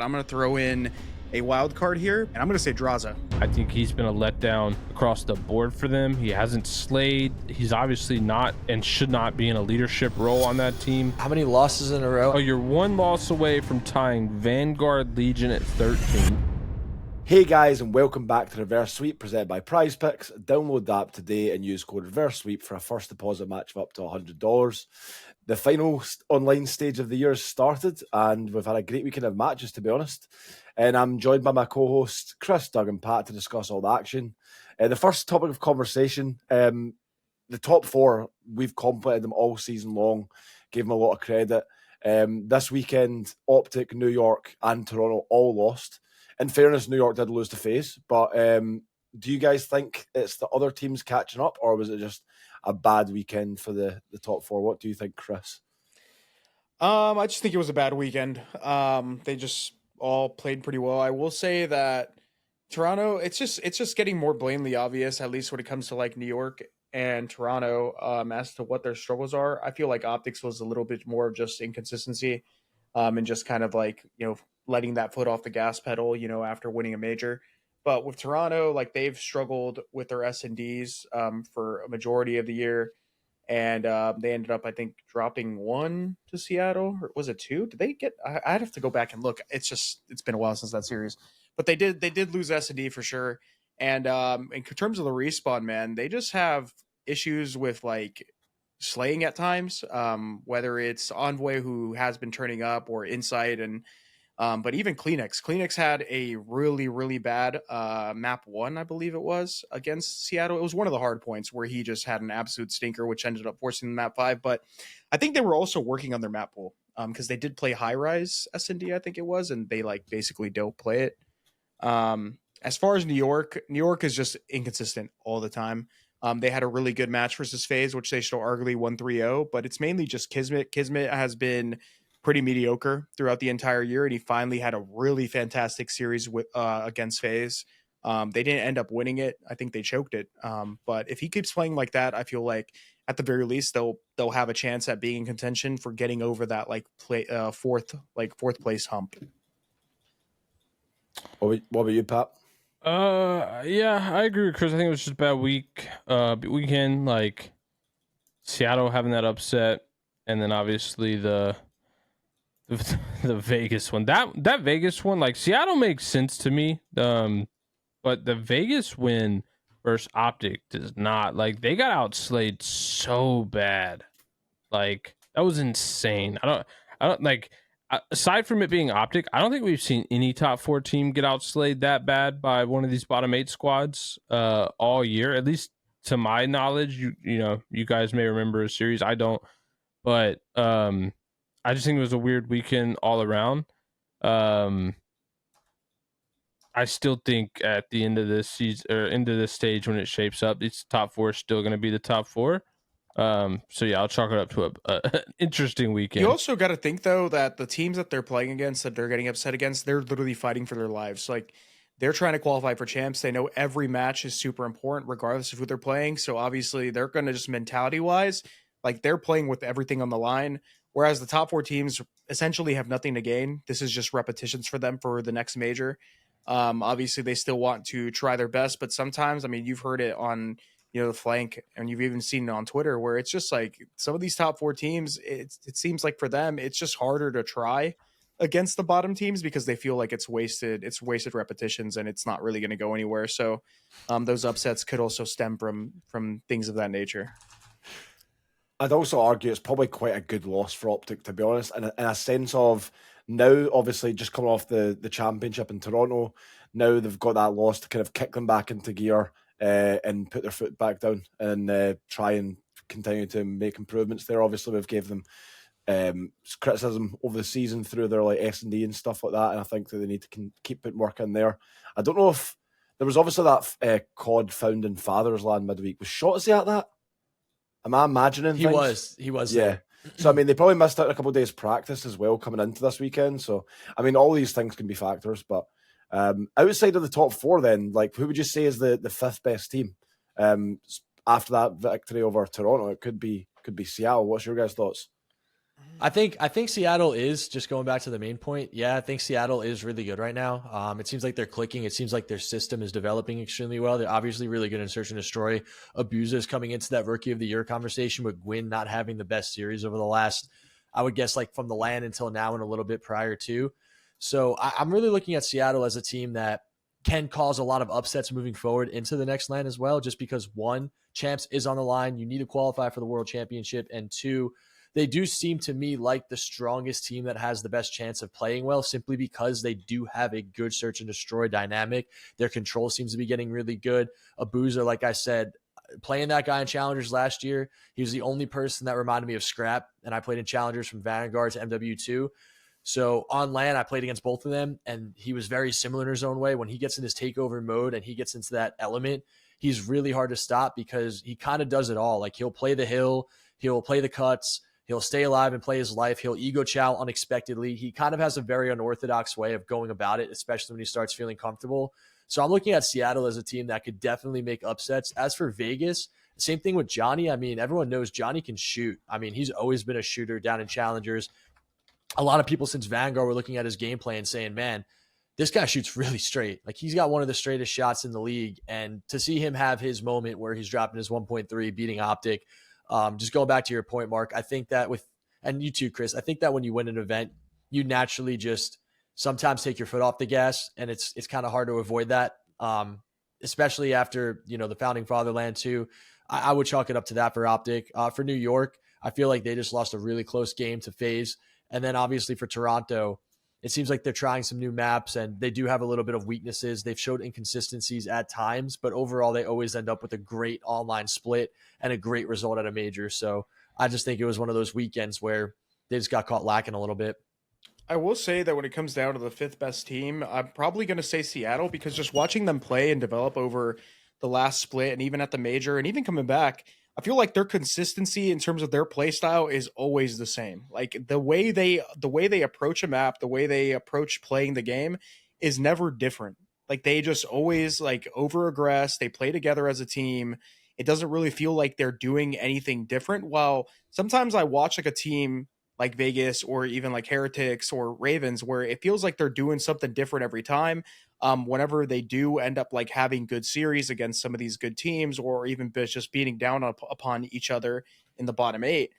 I'm going to throw in a wild card here, and I'm going to say Drazah. I think he's been a letdown across the board for them. He hasn't slayed. He's obviously not and should not be in a leadership role on that team. How many losses in a row? Oh, you're one loss away from tying Vanguard Legion at 13. Hey guys, and welcome back to Reverse Sweep presented by PrizePicks. Download the app today and use code Reverse Sweep for a first deposit match of up to $100. The final online stage of the year has started, and we've had a great weekend of matches, to be honest. And I'm joined by my co-hosts Chris, Doug, and Pat to discuss all the action. The first topic of conversation, the top four, we've complimented them all season long, gave them a lot of credit. This weekend, OpTic, New York, and Toronto all lost. In fairness, New York did lose to FaZe, but do you guys think it's the other teams catching up, or was it just a bad weekend for the top four? What do you think, Chris? I just think it was a bad weekend. They just all played pretty well. I will say that Toronto, it's just getting more blatantly obvious, at least when it comes to like New York and Toronto, as to what their struggles are. I feel like OpTic was a little bit more of just inconsistency, and just kind of like, letting that foot off the gas pedal, after winning a major. But with Toronto, like they've struggled with their S&Ds for a majority of the year. And they ended up, I think, dropping 1 to Seattle. Or was it 2? Did they get... I'd have to go back and look. It's been a while since that series. But they did lose S&D for sure. And in terms of the respawn, man, they just have issues with like slaying at times, whether it's Envoy, who has been turning up, or Insight, and but even Kleenex had a really, really bad map 1, I believe it was, against Seattle. It was one of the hard points where he just had an absolute stinker, which ended up forcing the map 5. But I think they were also working on their map pool, because they did play high rise S&D, I think it was, and they like basically don't play it. As far as New York is just inconsistent all the time. They had a really good match versus FaZe, which they still arguably won 3-0, but it's mainly just Kismet. Kismet has been pretty mediocre throughout the entire year, and he finally had a really fantastic series with against FaZe. They didn't end up winning it. I think they choked it. But if he keeps playing like that, I feel like at the very least they'll have a chance at being in contention for getting over that like fourth place hump. What about you, Pat? Yeah, I agree with Chris. I think it was just a bad weekend. Like Seattle having that upset, and then obviously the Vegas one. That Vegas one, like Seattle makes sense to me. But the Vegas win versus OpTic does not. Like they got outslayed so bad. Like that was insane. I don't like. Aside from it being OpTic, I don't think we've seen any top 4 team get outslayed that bad by one of these bottom 8 squads all year. At least to my knowledge, you guys may remember a series. I don't, but I just think it was a weird weekend all around. I still think at the end of this season or end of this stage when it shapes up, these top 4 is still going to be the top 4. So yeah, I'll chalk it up to an interesting weekend. You also got to think though that the teams that they're playing against, that they're getting upset against, they're literally fighting for their lives. Like they're trying to qualify for champs. They know every match is super important, regardless of who they're playing. So obviously they're going to just mentality wise, like they're playing with everything on the line. Whereas the top 4 teams essentially have nothing to gain. This is just repetitions for them for the next major. Obviously they still want to try their best, but sometimes, I mean, you've heard it on the flank, and you've even seen it on Twitter, where it's just like some of these top 4 teams, it seems like for them, it's just harder to try against the bottom teams because they feel like it's wasted repetitions and it's not really going to go anywhere. So those upsets could also stem from things of that nature. I'd also argue it's probably quite a good loss for OpTic, to be honest, in a sense of now, obviously, just coming off the championship in Toronto, now they've got that loss to kind of kick them back into gear and put their foot back down and try and continue to make improvements there. Obviously, we've gave them criticism over the season through their like S&D and stuff like that, and I think that they need to keep putting work in there. I don't know if there was obviously that COD found in Father's Land midweek. Was Shotzzy at that? Am I imagining things? He was. Yeah. There. So, I mean, they probably missed out a couple of days' practice as well coming into this weekend. So, I mean, all these things can be factors. But outside of the top 4 then, like, who would you say is the 5th best team? After that victory over Toronto, it could be Seattle. What's your guys' thoughts? I think Seattle is, just going back to the main point. Yeah, I think Seattle is really good right now. It seems like they're clicking. It seems like their system is developing extremely well. They're obviously really good in search and destroy. Abuza is coming into that rookie of the year conversation with Gwyn not having the best series over the last, I would guess, like from the LAN until now and a little bit prior to. So I'm really looking at Seattle as a team that can cause a lot of upsets moving forward into the next LAN as well, just because one, champs is on the line. You need to qualify for the world championship. And two, they do seem to me like the strongest team that has the best chance of playing well, simply because they do have a good search and destroy dynamic. Their control seems to be getting really good. Abuza, like I said, playing that guy in Challengers last year, he was the only person that reminded me of Scrap, and I played in Challengers from Vanguard to MW2. So on LAN, I played against both of them, and he was very similar in his own way. When he gets in his takeover mode and he gets into that element, he's really hard to stop because he kind of does it all. Like, he'll play the hill, he'll play the cuts, he'll stay alive and play his life. He'll ego chow unexpectedly. He kind of has a very unorthodox way of going about it, especially when he starts feeling comfortable. So I'm looking at Seattle as a team that could definitely make upsets. As for Vegas, same thing with Johnny. I mean, everyone knows Johnny can shoot. I mean, he's always been a shooter down in Challengers. A lot of people since Vanguard were looking at his gameplay and saying, man, this guy shoots really straight. Like, he's got one of the straightest shots in the league. And to see him have his moment where he's dropping his 1.3, beating OpTic, just going back to your point, Mark, I think that and you too, Chris, I think that when you win an event, you naturally just sometimes take your foot off the gas, and it's kind of hard to avoid that, especially after, the founding fatherland too. I would chalk it up to that for OpTic. For New York, I feel like they just lost a really close game to FaZe. And then obviously for Toronto, it seems like they're trying some new maps, and they do have a little bit of weaknesses. They've showed inconsistencies at times, but overall they always end up with a great online split and a great result at a major. So I just think it was one of those weekends where they just got caught lacking a little bit. I will say that when it comes down to the fifth best team, I'm probably going to say Seattle, because just watching them play and develop over the last split and even at the major and even coming back, I feel like their consistency in terms of their play style is always the same. Like, the way they approach a map, the way they approach playing the game is never different. Like, they just always like over aggress. They play together as a team. It doesn't really feel like they're doing anything different. While sometimes I watch like a team like Vegas or even like Heretics or Ravens, where it feels like they're doing something different every time. Whenever they do end up like having good series against some of these good teams, or even just beating down upon each other in the bottom eight,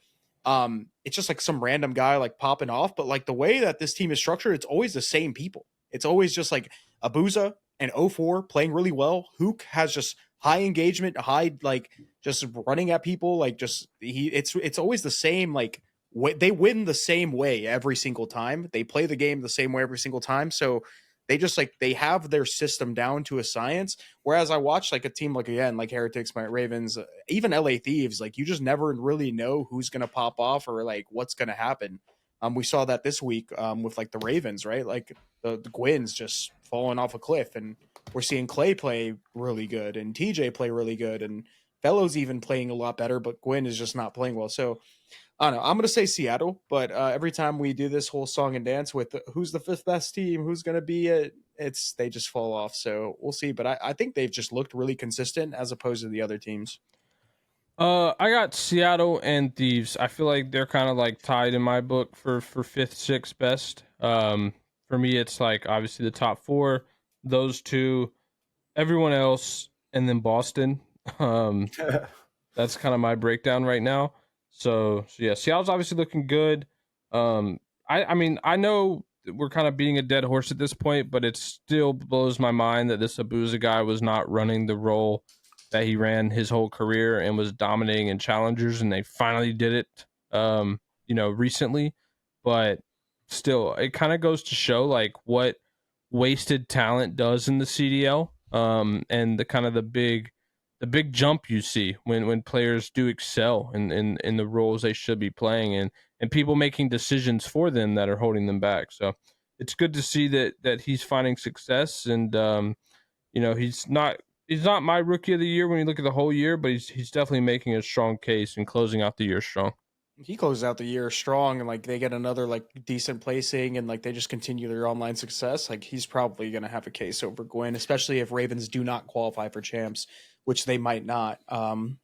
it's just like some random guy like popping off. But like, the way that this team is structured, it's always the same people. It's always just like Abuza and O4 playing really well. Hook has just high engagement, high, like, just running at people. Like, just it's always the same. Like, they win the same way every single time. They play the game the same way every single time. So they just like, they have their system down to a science. Whereas I watch like a team like, again, like Heretics, my Ravens, even LA Thieves, like, you just never really know who's going to pop off or like what's going to happen. We saw that this week with like the Ravens, right? Like the Gwyn's just falling off a cliff, and we're seeing Clay play really good and TJ play really good, and Fellows even playing a lot better, but Gwyn is just not playing well. So I don't know. I'm going to say Seattle, but every time we do this whole song and dance with who's the fifth best team, who's going to be it, they just fall off. So we'll see. But I think they've just looked really consistent as opposed to the other teams. I got Seattle and Thieves. I feel like they're kind of like tied in my book for fifth, sixth best. For me, it's like obviously the top four, those two, everyone else, and then Boston. That's kind of my breakdown right now. So yeah, Seattle's obviously looking good. I mean, I know we're kind of beating a dead horse at this point, but it still blows my mind that this Abuza guy was not running the role that he ran his whole career and was dominating in challengers, and they finally did it, recently. But still, it kind of goes to show like what wasted talent does in the CDL, and the kind of the big jump you see when players do excel in the roles they should be playing, and people making decisions for them that are holding them back. So it's good to see that he's finding success, and he's not my rookie of the year when you look at the whole year, but he's definitely making a strong case and closing out the year strong. He closes out the year strong, and like they get another like decent placing, and like they just continue their online success. Like, he's probably going to have a case over Gwyn, especially if Ravens do not qualify for champs, which they might not,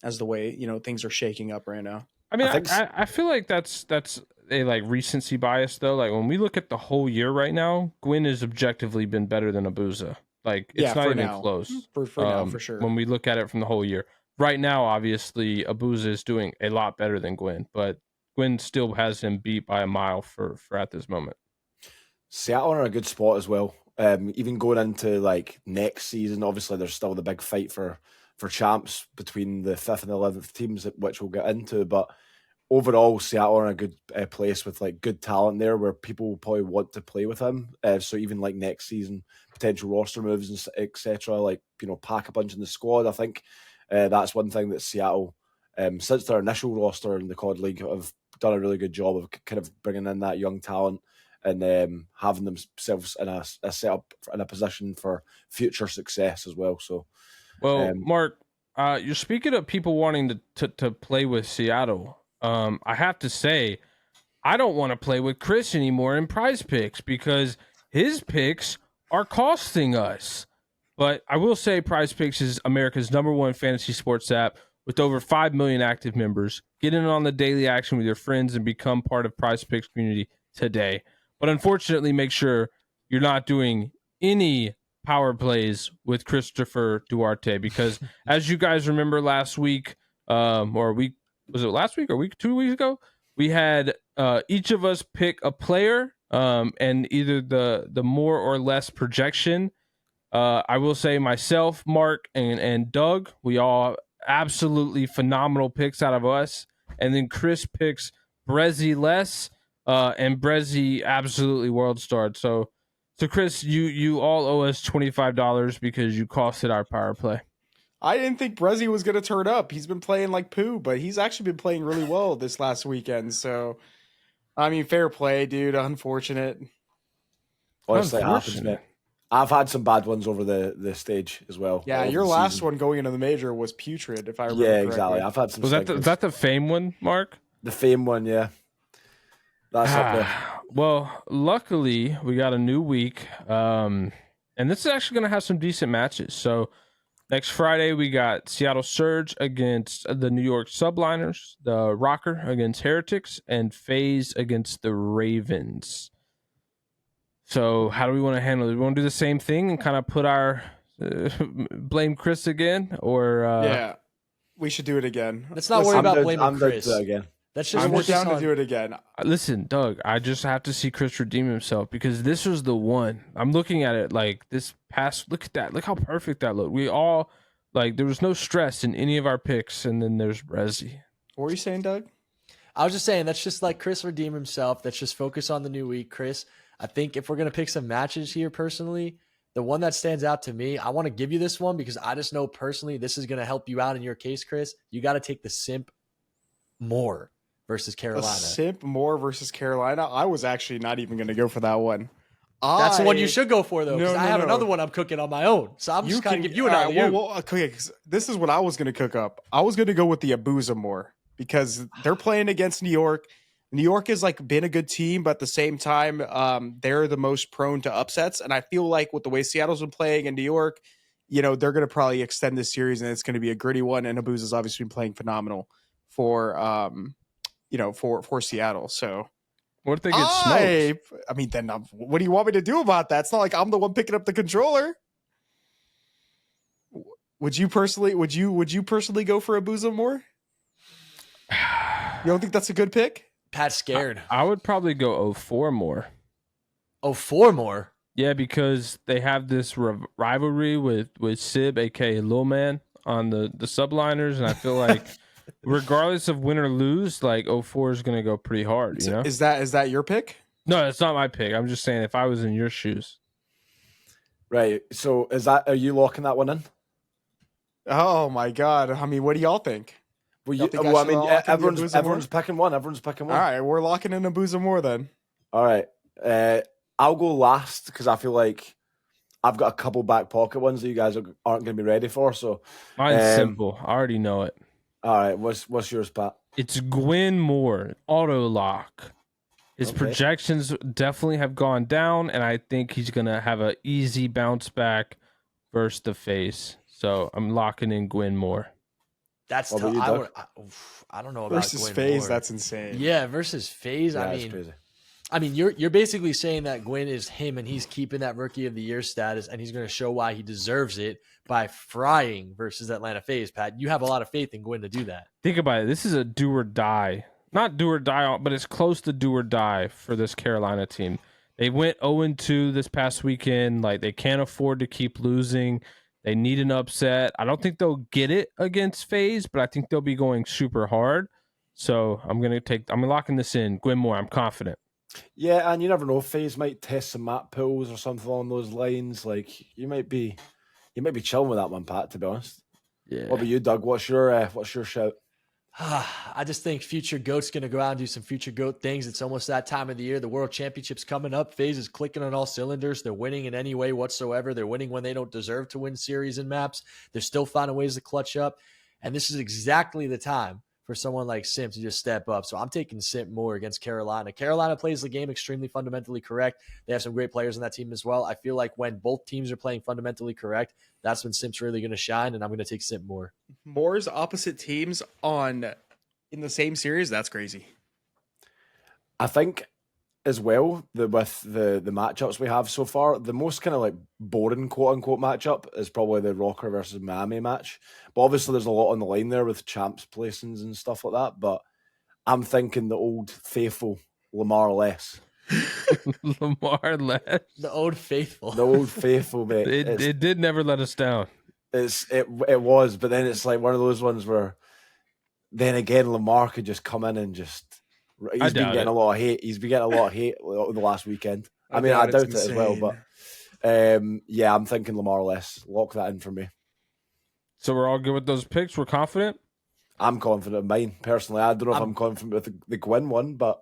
as the way things are shaking up right now. I mean, I feel like that's a like recency bias though. Like when we look at the whole year right now, Gwyn has objectively been better than Abuza. Like Yeah, it's not for even now. close. For now, for sure. When we look at it from the whole year. Right now, obviously, Abuza is doing a lot better than Gwyn, but Gwyn still has him beat by a mile for at this moment. Seattle are in a good spot as well. Even going into like next season, obviously there's still the big fight for champs between the 5th and 11th teams, which we'll get into. But overall, Seattle are in a good place with like good talent there, where people will probably want to play with him. So even like next season, potential roster moves and etc. Like pack a bunch in the squad. I think that's one thing that Seattle, since their initial roster in the COD League, have done a really good job of kind of bringing in that young talent and having themselves in a setup in a position for future success as well. So, Mark, you're speaking of people wanting to play with Seattle. I have to say, I don't want to play with Chris anymore in Prize Picks because his picks are costing us. But I will say Prize Picks is America's #1 fantasy sports app with over 5 million active members. Get in on the daily action with your friends and become part of Prize Picks community today. But unfortunately, make sure you're not doing any power plays with Christopher Duarte because as you guys remember last week, was it last week or 2 weeks ago? We had each of us pick a player and either the more or less projection. I will say myself, Mark, and Doug, we all absolutely phenomenal picks out of us. And then Chris picks Brezzy less, and Brezzy absolutely world starred. So Chris, you all owe us $25 because you costed our power play. I didn't think Brezzy was going to turn up. He's been playing like poo, but he's actually been playing really well this last weekend. So, I mean, fair play, dude. Unfortunate. Honestly, it happens, mate. I've had some bad ones over the stage as well. Yeah, your last one going into the major was putrid, if I remember correctly. Exactly. I've had some. Was that the Fame one, Mark? The Fame one, yeah. That's up there. Well, luckily we got a new week, and this is actually going to have some decent matches. So next Friday we got Seattle Surge against the New York Subliners, the Rocker against Heretics, and FaZe against the Ravens. So how do we want to handle it? Do we want to do the same thing and kind of put our blame Chris again, or yeah, we should do it again. Let's not worry about blaming Chris. Again. That's just I'm down to do it again. Listen, Doug, I just have to see Chris redeem himself because this was the one. I'm looking at it like this past. Look at that. Look how perfect that looked. We all there was no stress in any of our picks, and then there's Brezzy. What were you saying, Doug? I was just saying that's just like Chris redeem himself. Let's just focus on the new week, Chris. I think if we're going to pick some matches here personally, the one that stands out to me, I want to give you this one because I just know personally this is going to help you out in your case, Chris. You got to take the Simp Moore versus Carolina. Simp Moore versus Carolina? I was actually not even going to go for that one. That's the one you should go for, though, because I have another one I'm cooking on my own. So I'm just going to give you an alley-oop. Okay, this is what I was going to cook up. I was going to go with the Abuza Moore because they're playing against New York. New York has been a good team, but at the same time, they're the most prone to upsets. And I feel like with the way Seattle's been playing in New York, they're going to probably extend this series, and it's going to be a gritty one. And Abuza's obviously been playing phenomenal for Seattle. So what if they get smoked? I mean, then what do you want me to do about that? It's not like I'm the one picking up the controller. Would you personally go for Abuza Moore? You don't think that's a good pick? Pat's scared. I would probably go 04 Moore. 04 Moore? Yeah, because they have this rivalry with Sib, aka Lil Man, on the subliners, and I feel like regardless of win or lose, 04 is going to go pretty hard. You know? Is that your pick? No, it's not my pick. I'm just saying if I was in your shoes. Right. So are you locking that one in? Oh my God! I mean, what do y'all think? Everyone's picking one. Everyone's picking one. All right, we're locking in Abuza Moore then. All right. I'll go last because I feel like I've got a couple back pocket ones that you guys aren't going to be ready for. So mine's simple. I already know it. All right. What's yours, Pat? It's Gwyn Moore, auto lock. His projections definitely have gone down, and I think he's going to have an easy bounce back versus the FaZe. So I'm locking in Gwyn Moore. That's What about tough. you, Doug? I don't know about Versus Gwyn FaZe, Moore. that's insane. Yeah, versus FaZe. Yeah, it's crazy. I mean, you're basically saying that Gwyn is him and he's keeping that Rookie of the Year status, and he's going to show why he deserves it by frying versus Atlanta FaZe. Pat, you have a lot of faith in Gwyn to do that. Think about it. This is a do or die. Not do or die, but it's close to do or die for this Carolina team. They went 0-2 this past weekend. Like, they can't afford to keep losing. They need an upset. I don't think they'll get it against FaZe, but I think they'll be going super hard. So I'm locking this in. Gwyn Moore, I'm confident. Yeah, and you never know. FaZe might test some map pools or something along those lines. Like, you might be chilling with that one, Pat. To be honest. Yeah. What about you, Doug? What's your shout? I just think future GOAT's going to go out and do some future GOAT things. It's almost that time of the year. The World Championship's coming up. FaZe is clicking on all cylinders. They're winning in any way whatsoever. They're winning when they don't deserve to win series and maps. They're still finding ways to clutch up. And this is exactly the time for someone like Simp to just step up. So I'm taking Simp more against Carolina. Carolina plays the game extremely fundamentally correct. They have some great players on that team as well. I feel like when both teams are playing fundamentally correct, that's when Simp's really going to shine, and I'm going to take Simp more. Moore's opposite teams in the same series, that's crazy. I think as well with the matchups we have so far, the most kind of like boring quote unquote matchup is probably the Rocker versus Miami match. But obviously there's a lot on the line there with champs placings and stuff like that. But I'm thinking the old faithful Lamar Less. Lamar led. The old faithful. The old faithful, mate. It did never let us down. It was, but then it's like one of those ones where then again Lamar could just come in and just he's been getting a lot of hate. He's been getting a lot of hate the last weekend. I mean, I doubt it as well, but yeah, I'm thinking Lamar Less. Lock that in for me. So we're all good with those picks. We're confident. I'm confident in mine personally. I don't know if I'm confident with the Gwyn one, but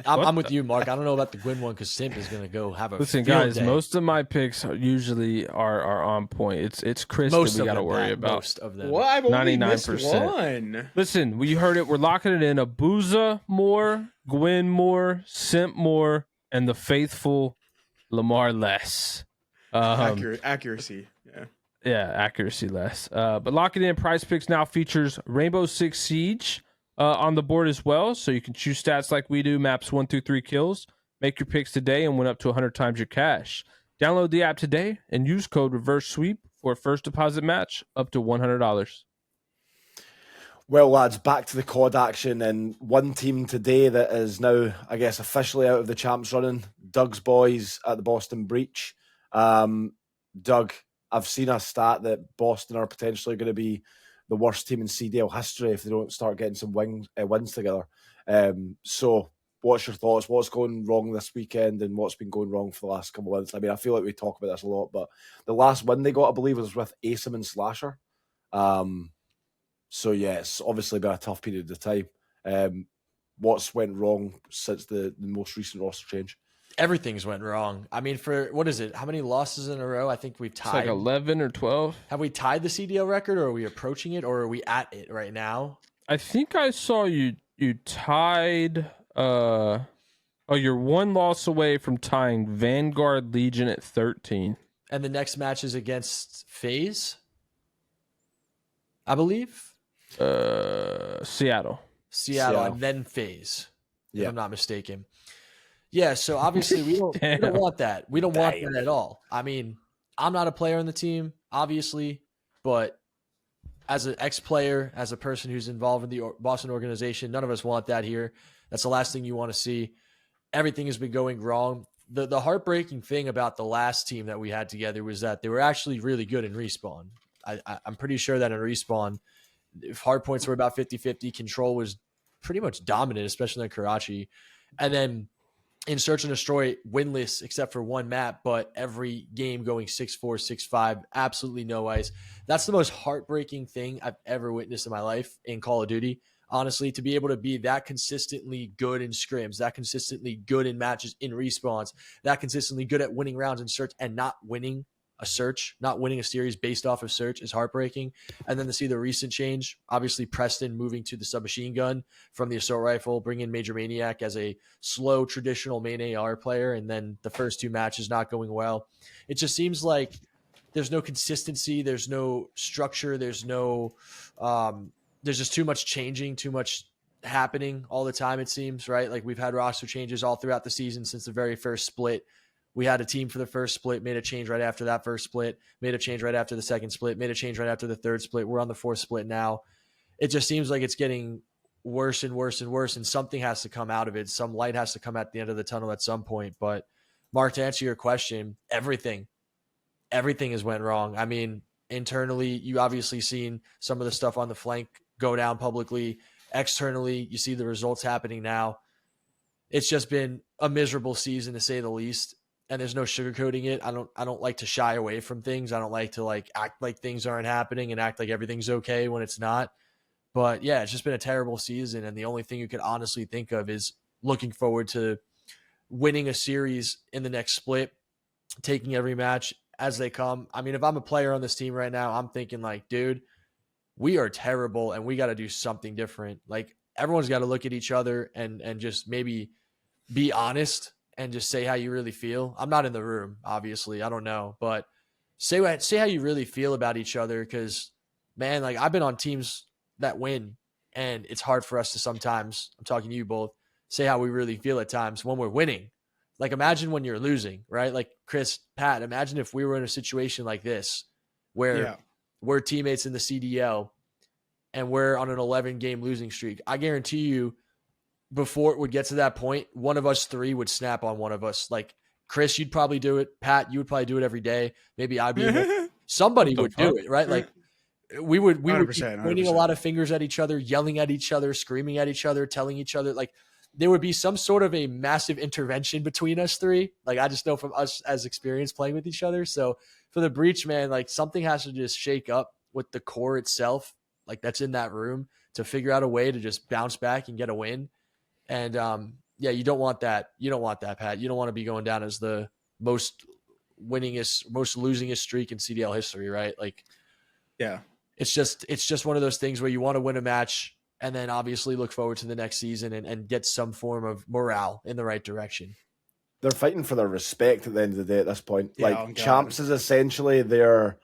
I'm with you, Mark. I don't know about the Gwyn one because Simp is going to go have a listen, field guys. day. Most of my picks usually are on point. It's Chris that we got to worry about. Most of them. Well, I've only 99%. missed one. Listen, we heard it. We're locking it in. Abuza Moore, Gwyn Moore, Simp Moore, and the faithful Lamar Less. Accuracy. Yeah. Yeah, accuracy less. But lock it in. Prize Picks now features Rainbow Six Siege on the board as well. So you can choose stats like we do, maps 1 through 3 kills. Make your picks today and win up to 100 times your cash. Download the app today and use code REVERSE-SWEEP for a first deposit match up to $100. well, lads, back to the COD action, and one team today that is now, I guess, officially out of the champs running. Doug's boys at the Boston Breach. Doug, I've seen a stat that Boston are potentially going to be the worst team in CDL history if they don't start getting some wins together. So what's your thoughts? What's going wrong this weekend and what's been going wrong for the last couple of months? I mean, I feel like we talk about this a lot, but the last win they got, I believe, was with Asim and Slasher. So yeah, it's obviously been a tough period of time. What's went wrong since the most recent roster change? Everything's went wrong. I mean, for what is it? How many losses in a row? I think we've It's tied. like 11 or 12. Have we tied the CDL record, or are we approaching it, or are we at it right now? I think I saw you tied. You're one loss away from tying Vanguard Legion at 13. And the next match is against FaZe, I believe. Seattle, and then FaZe, if Yeah. I'm not mistaken. Yeah, so obviously we don't want that. We don't want that at all. I mean, I'm not a player on the team, obviously, but as an ex-player, as a person who's involved in the Boston organization, none of us want that here. That's the last thing you want to see. Everything has been going wrong. The heartbreaking thing about the last team that we had together was that they were actually really good in respawn. I'm pretty sure that in respawn, if hard points were about 50-50, control was pretty much dominant, especially in Karachi. And then in Search and Destroy, winless except for one map, but every game going 6-4, 6-5, absolutely no ice. That's the most heartbreaking thing I've ever witnessed in my life in Call of Duty. Honestly, to be able to be that consistently good in scrims, that consistently good in matches in respawns, that consistently good at winning rounds in Search and not winning a search, not winning a series based off of search is heartbreaking. And then to see the recent change, obviously Preston moving to the submachine gun from the assault rifle, bringing Major Maniac as a slow traditional main AR player, and then the first two matches not going well. It just seems like there's no consistency, there's no structure, there's no there's just too much changing, too much happening all the time, it seems, right? Like we've had roster changes all throughout the season since the very first split. We had a team for the first split, made a change right after that first split, made a change right after the second split, made a change right after the third split. We're on the fourth split now. It just seems like it's getting worse and worse and worse, and something has to come out of it. Some light has to come at the end of the tunnel at some point. But Mark, to answer your question, everything has went wrong. I mean, internally, you obviously seen some of the stuff on the flank go down publicly. Externally, you see the results happening now. It's just been a miserable season, to say the least. And there's no sugarcoating it. I don't like to shy away from things. I don't like to act like things aren't happening and act like everything's okay when it's not. But yeah, it's just been a terrible season. And the only thing you could honestly think of is looking forward to winning a series in the next split, taking every match as they come. I mean, if I'm a player on this team right now, I'm thinking like, dude, we are terrible and we got to do something different. Like everyone's got to look at each other and just maybe be honest and just say how you really feel. I'm not in the room, obviously. I don't know, but say how you really feel about each other. Cause man, like I've been on teams that win and it's hard for us to sometimes, I'm talking to you both, say how we really feel at times when we're winning. Like imagine when you're losing, right? Like Chris, Pat, imagine if we were in a situation like this where we're teammates in the CDL and we're on an 11-game losing streak. I guarantee you before it would get to that point, one of us three would snap on one of us. Like Chris, you'd probably do it. Pat, you would probably do it every day. Maybe I'd be somebody would do it, right? Like we would be pointing a lot of fingers at each other, yelling at each other, screaming at each other, telling each other, like there would be some sort of a massive intervention between us three. Like I just know from us as experience playing with each other. So for the breach, man, like something has to just shake up with the core itself, like that's in that room, to figure out a way to just bounce back and get a win. And yeah, you don't want that. You don't want that, Pat. You don't want to be going down as the most losingest streak in CDL history, right? Like, yeah, it's just one of those things where you want to win a match and then obviously look forward to the next season and get some form of morale in the right direction. They're fighting for their respect at the end of the day at this point. Yeah, like champs is essentially their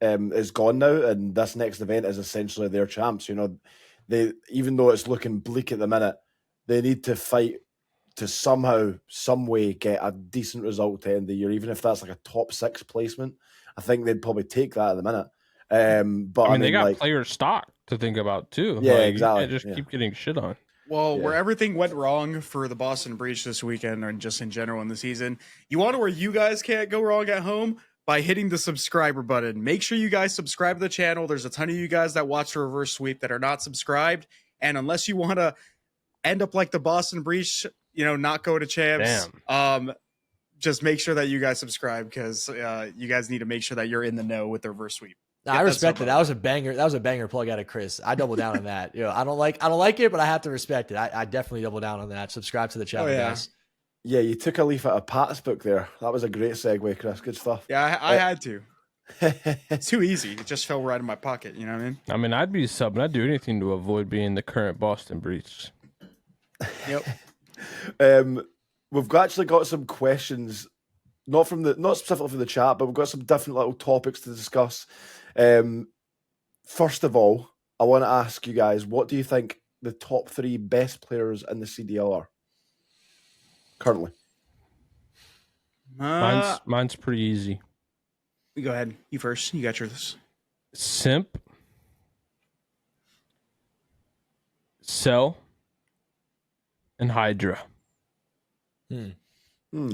is gone now, and this next event is essentially their champs. You know, they, even though it's looking bleak at the minute, they need to fight to somehow, some way get a decent result at the end of the year, even if that's like a top 6 placement. I think they'd probably take that at the minute. But I mean they got player stock to think about too. Yeah, like, exactly. You can't just keep getting shit on. Well, where everything went wrong for the Boston Breach this weekend, and just in general in the season, you want to where you guys can't go wrong at home? By hitting the subscriber button. Make sure you guys subscribe to the channel. There's a ton of you guys that watch the reverse sweep that are not subscribed. And unless you want to end up like the Boston Breach, you know, not go to champs, just make sure that you guys subscribe, because you guys need to make sure that you're in the know with the reverse sweep. No, I respect it. That was a banger. That was a banger plug out of Chris. I double down on that. You know, I don't like it, but I have to respect it. I definitely double down on that. Subscribe to the channel, guys. Yeah, you took a leaf out of Pat's book there. That was a great segue, Chris. Good stuff. Yeah, I had to. It's too easy. It just fell right in my pocket. You know what I mean? I mean, I'd be subbing. I'd do anything to avoid being the current Boston Breach. Yep. We've actually got some questions, not specifically from the chat, but we've got some different little topics to discuss. First of all, I want to ask you guys, what do you think the top 3 best players in the CDL are currently? Mine's pretty easy. Go ahead. You first. You got yours. Simp, Cell, and Hydra.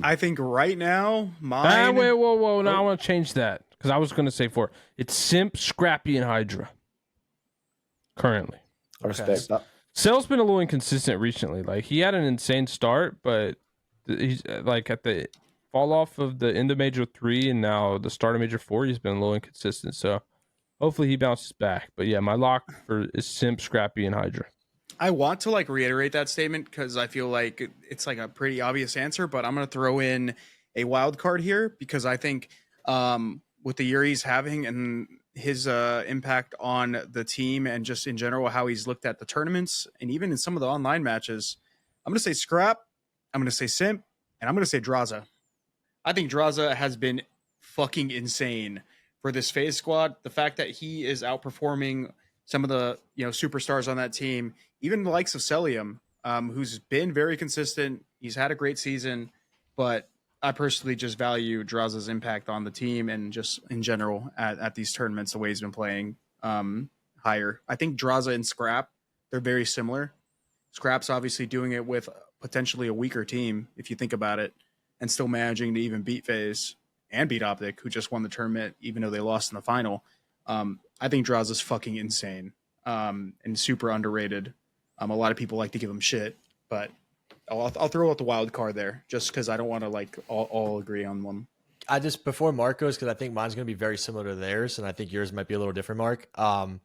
I think right now, mine. Wait, whoa. Now I want to change that, because I was going to say 4. It's Simp, Scrappy, and Hydra. Currently. I respect that. Cell's been a little inconsistent recently. Like, he had an insane start, but he's like at the fall off of the end of Major 3 and now the start of Major 4, he's been a little inconsistent. So hopefully he bounces back. But yeah, my lock is Simp, Scrappy, and Hydra. I want to reiterate that statement because I feel like it's like a pretty obvious answer, but I'm going to throw in a wild card here because I think with the year he's having and his impact on the team and just in general how he's looked at the tournaments and even in some of the online matches, I'm going to say Scrap, I'm going to say Simp, and I'm going to say Drazah. I think Drazah has been fucking insane for this FaZe squad. The fact that he is outperforming some of the superstars on that team, even the likes of Celium, who's been very consistent. He's had a great season, but I personally just value Drazah's impact on the team and just in general at these tournaments, the way he's been playing higher. I think Drazah and Scrap, they're very similar. Scrap's obviously doing it with potentially a weaker team, if you think about it, and still managing to even beat FaZe and beat OpTic, who just won the tournament, even though they lost in the final. I think Drazah's fucking insane and super underrated. A lot of people like to give him shit, but I'll throw out the wild card there just because I don't want to all agree on one. I just, before Mark goes, because I think mine's going to be very similar to theirs, and I think yours might be a little different, Mark. I'm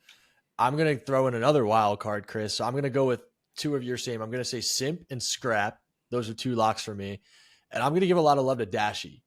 going to throw in another wild card, Chris. So I'm going to go with two of your same. I'm going to say Simp and Scrap. Those are two locks for me. And I'm going to give a lot of love to Dashy.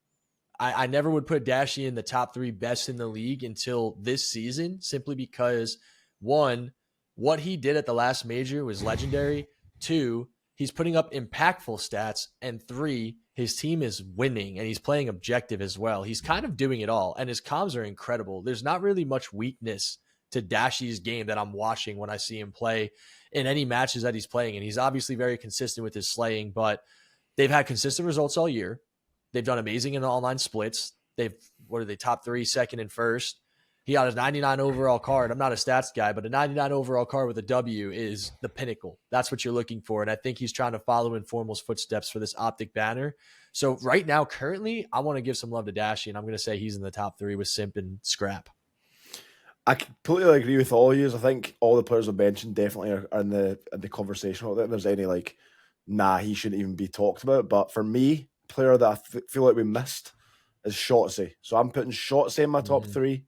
I never would put Dashy in the top 3 best in the league until this season, simply because, 1, what he did at the last major was legendary. 2, he's putting up impactful stats. And 3, his team is winning and he's playing objective as well. He's kind of doing it all, and his comms are incredible. There's not really much weakness to Dashy's game that I'm watching when I see him play in any matches that he's playing. And he's obviously very consistent with his slaying, but they've had consistent results all year. They've done amazing in the online splits. What are they, top 3, second, and first? He got his 99 overall card. I'm not a stats guy, but a 99 overall card with a W is the pinnacle. That's what you're looking for. And I think he's trying to follow in Formal's footsteps for this OpTic banner. So right now, currently, I want to give some love to Dashy, and I'm going to say he's in the top 3 with Simp and Scrap. I completely agree with all of you. I think all the players I've mentioned definitely are in the conversation. I don't think there's any he shouldn't even be talked about. But for me, player that I feel like we missed is Shotzzy. So I'm putting Shotzzy in my top 3.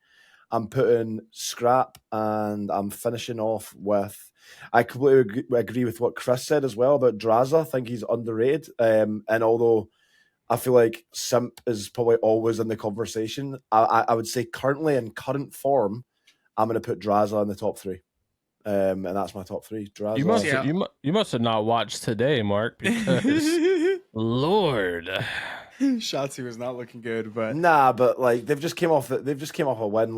I'm putting Scrap, and I'm finishing off with, I completely agree with what Chris said as well about Drazah. I think he's underrated. And although I feel like Simp is probably always in the conversation, I would say currently in current form, I'm going to put Drazah in the top 3. And that's my top 3. Drazah. You must have not watched today, Mark, because Lord, Shotzzy was not looking good, but but they've just came off a win.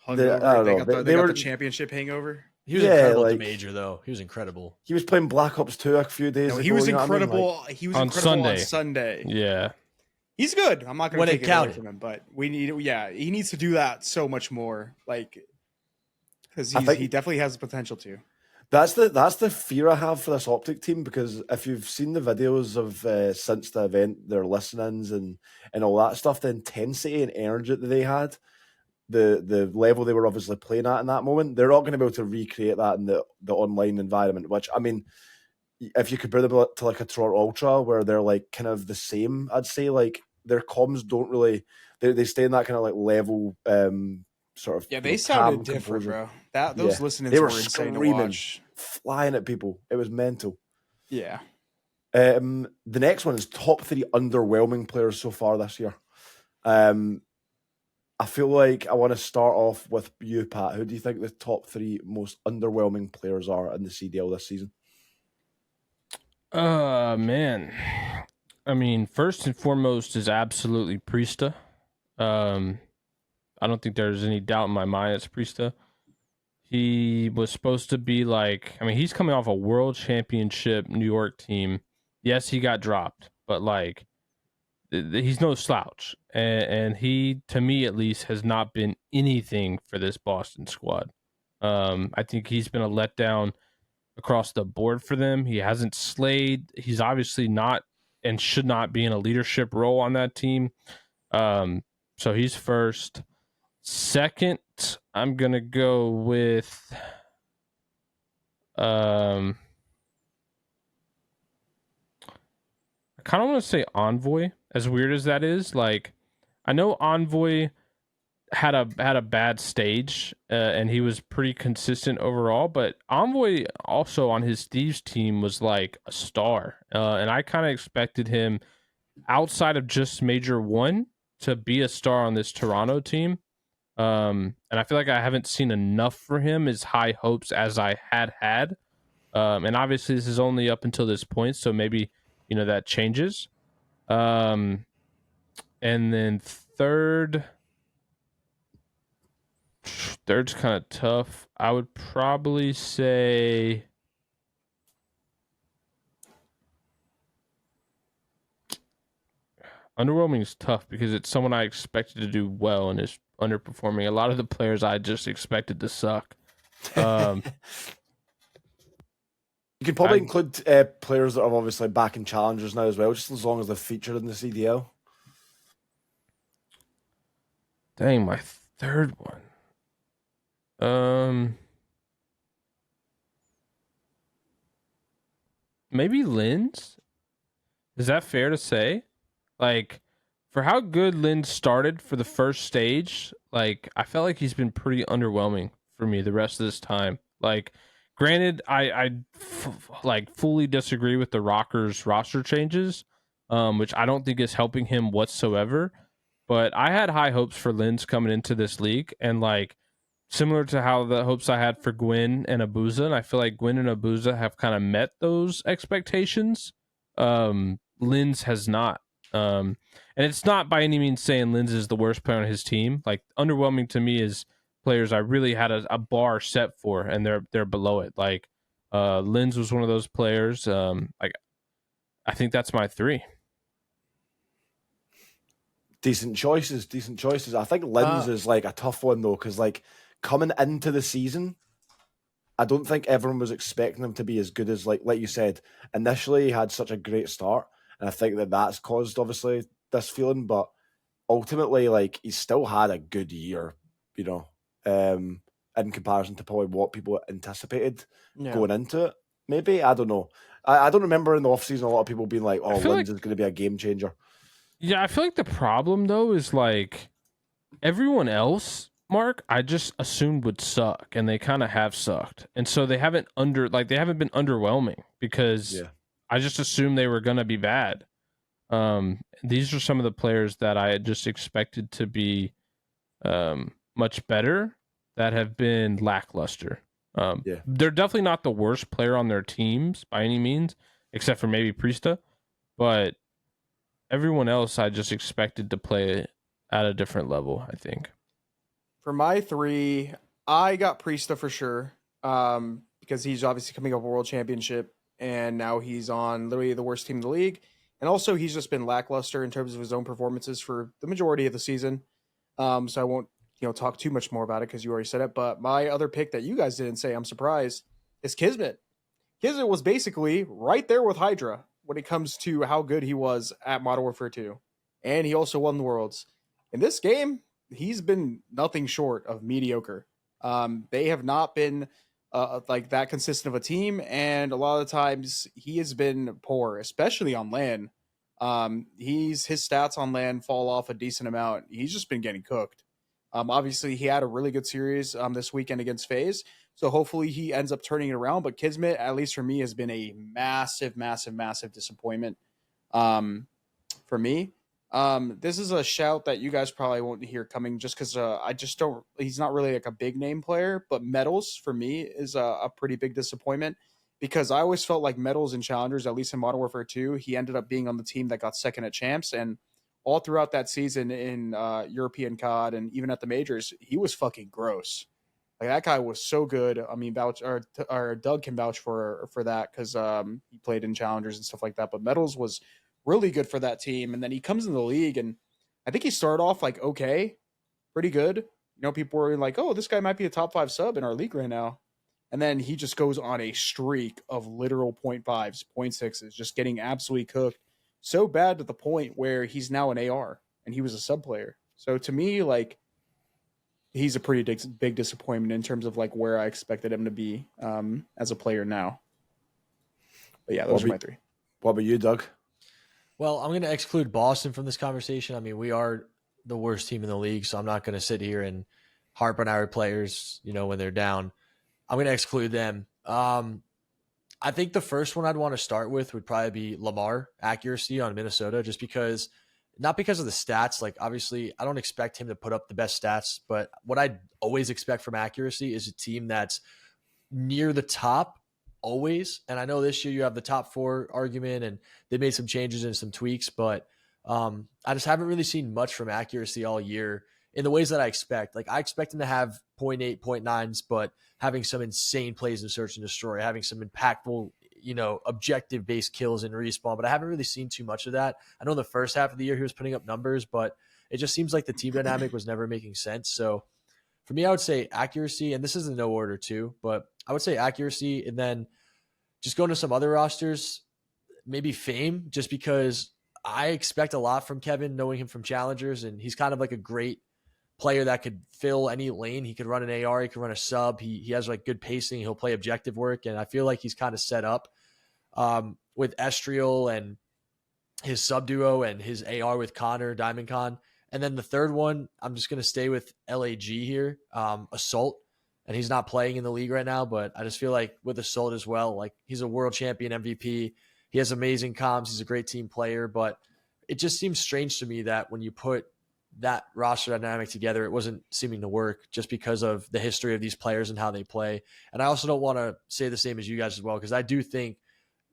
Hungover, they got the championship hangover. He was incredible at the major, though. He was incredible. He was playing Black Ops 2 a few days ago. He was incredible. He was incredible on Sunday. Yeah. He's good. I'm not going to take it away from him, but he needs to do that so much more, because he definitely has the potential to. That's the fear I have for this OpTic team, because if you've seen the videos of since the event, their listenings and all that stuff, the intensity and energy that they had, the level they were obviously playing at in that moment, they're not going to be able to recreate that in the online environment. Which, I mean, if you compare them to a Toronto Ultra, where they're kind of the same, I'd say their comms don't really they stay in that kind of level sort of. Yeah, they sounded different, bro. Those listenings were insane to watch. Flying at people. It was mental. Yeah. The next one is top 3 underwhelming players so far this year. I feel like I want to start off with you, Pat. Who do you think the top 3 most underwhelming players are in the CDL this season? Man. I mean, first and foremost is absolutely Priesta. I don't think there's any doubt in my mind it's Priesta. He was supposed to be he's coming off a world championship New York team. Yes, he got dropped, but he's no slouch. And he, to me at least, has not been anything for this Boston squad. I think he's been a letdown across the board for them. He hasn't slayed. He's obviously not and should not be in a leadership role on that team. So he's first. Second, I'm going to go with I kind of want to say Envoy, as weird as that is. I know Envoy had a bad stage and he was pretty consistent overall, but Envoy also on his Thieves team was a star. And I kind of expected him, outside of just Major 1, to be a star on this Toronto team. And I feel like I haven't seen enough for him as high hopes as I had. And obviously this is only up until this point, so maybe, that changes. And then third third's kind of tough. I would probably say underwhelming is tough because it's someone I expected to do well and is underperforming. A lot of the players I just expected to suck. You can probably I- include players that are obviously back in challengers now as well, just as long as they're featured in the CDL. Dang, my third one. Maybe Linz? Is that fair to say? Like, for how good Lynn started for the first stage, like, I felt like he's been pretty underwhelming for me the rest of this time. Like, granted, like fully disagree with the Rockers roster changes, which I don't think is helping him whatsoever. But I had high hopes for Lynn's coming into this league, and like similar to how the hopes I had for Gwyn and Abuza, and I feel like Gwyn and Abuza have kind of met those expectations. Lynn's has not. And it's not by any means saying Linz is the worst player on his team. Like underwhelming to me is players I really had a bar set for, and they're below it. Like Linz was one of those players. Like I think that's my three. Decent choices. I think Linz is like a tough one though, because like coming into the season, I don't think everyone was expecting him to be as good as like you said. Initially, he had such a great start, and I think that's caused obviously this feeling. But ultimately, like he still had a good year, you know, in comparison to probably what people anticipated going into it. Maybe I don't know. I don't remember in the off season a lot of people being like, "Oh, Linz is going to be a game changer." Yeah, I feel like the problem though is like everyone else, Mark, I just assumed would suck, and they kind of have sucked, and so they haven't been underwhelming because I just assumed they were gonna be bad. These are some of the players that I had just expected to be much better that have been lackluster. They're definitely not the worst player on their teams by any means, except for maybe Priesta, but everyone else I just expected to play at a different level, I think. For my three, I got Priesta for sure, because he's obviously coming up a world championship, and now he's on literally the worst team in the league. And also, he's just been lackluster in terms of his own performances for the majority of the season. So I won't, talk too much more about it because you already said it. But my other pick that you guys didn't say, I'm surprised, is Kismet. Kismet was basically right there with Hydra when it comes to how good he was at Modern Warfare 2. And he also won the Worlds. In this game, he's been nothing short of mediocre. They have not been like that consistent of a team, and a lot of the times he has been poor, especially on LAN. His stats on LAN fall off a decent amount. He's just been getting cooked. Obviously, he had a really good series this weekend against FaZe, so hopefully he ends up turning it around. But Kismet, at least for me, has been a massive, massive, massive disappointment for me. This is a shout that you guys probably won't hear coming just because I just don't. He's not really like a big name player, but Metals for me is a pretty big disappointment because I always felt like Metals in Challengers, at least in Modern Warfare 2, he ended up being on the team that got second at Champs, and all throughout that season in European COD and even at the majors, he was fucking gross. Like that guy was so good. I mean, or Doug can vouch for that because he played in Challengers and stuff like that. But Metals was really good for that team, and then he comes in the league, and I think he started off like okay, pretty good. People were like, "Oh, this guy might be a top 5 sub in our league right now," and then he just goes on a streak of literal 0.5s, 0.6s, just getting absolutely cooked. So bad to the point where he's now an AR, and he was a sub player. So to me, like, he's a pretty big disappointment in terms of like where I expected him to be as a player now. But yeah, those are my three. What about you, Doug? Well, I'm going to exclude Boston from this conversation. I mean, we are the worst team in the league, so I'm not going to sit here and harp on our players, when they're down. I'm going to exclude them. I think the first one I'd want to start with would probably be Lamar accuracy on Minnesota, just because, not because of the stats. Like, obviously, I don't expect him to put up the best stats, but what I always expect from accuracy is a team that's near the top always. And I know this year you have the top 4 argument, and they made some changes and some tweaks, but I just haven't really seen much from accuracy all year. in the ways that I expect. Like I expect him to have 0.8, 0.9s, but having some insane plays in search and destroy, having some impactful, objective based kills in respawn. But I haven't really seen too much of that. I know in the first half of the year he was putting up numbers, but it just seems like the team dynamic was never making sense. So for me, I would say accuracy, and this is in no order too, but I would say accuracy, and then just going to some other rosters, maybe fame, just because I expect a lot from Kevin, knowing him from challengers, and he's kind of like a great player that could fill any lane. He could run an AR, he could run a sub. He has like good pacing. He'll play objective work, and I feel like he's kind of set up with Estriel and his sub duo and his AR with Connor, Diamond Con. And then the third one, I'm just going to stay with LAG here, Assault. And he's not playing in the league right now, but I just feel like with Assault as well, like he's a world champion MVP. He has amazing comms. He's a great team player, but it just seems strange to me that when you put that roster dynamic together, it wasn't seeming to work just because of the history of these players and how they play. And I also don't want to say the same as you guys as well, because I do think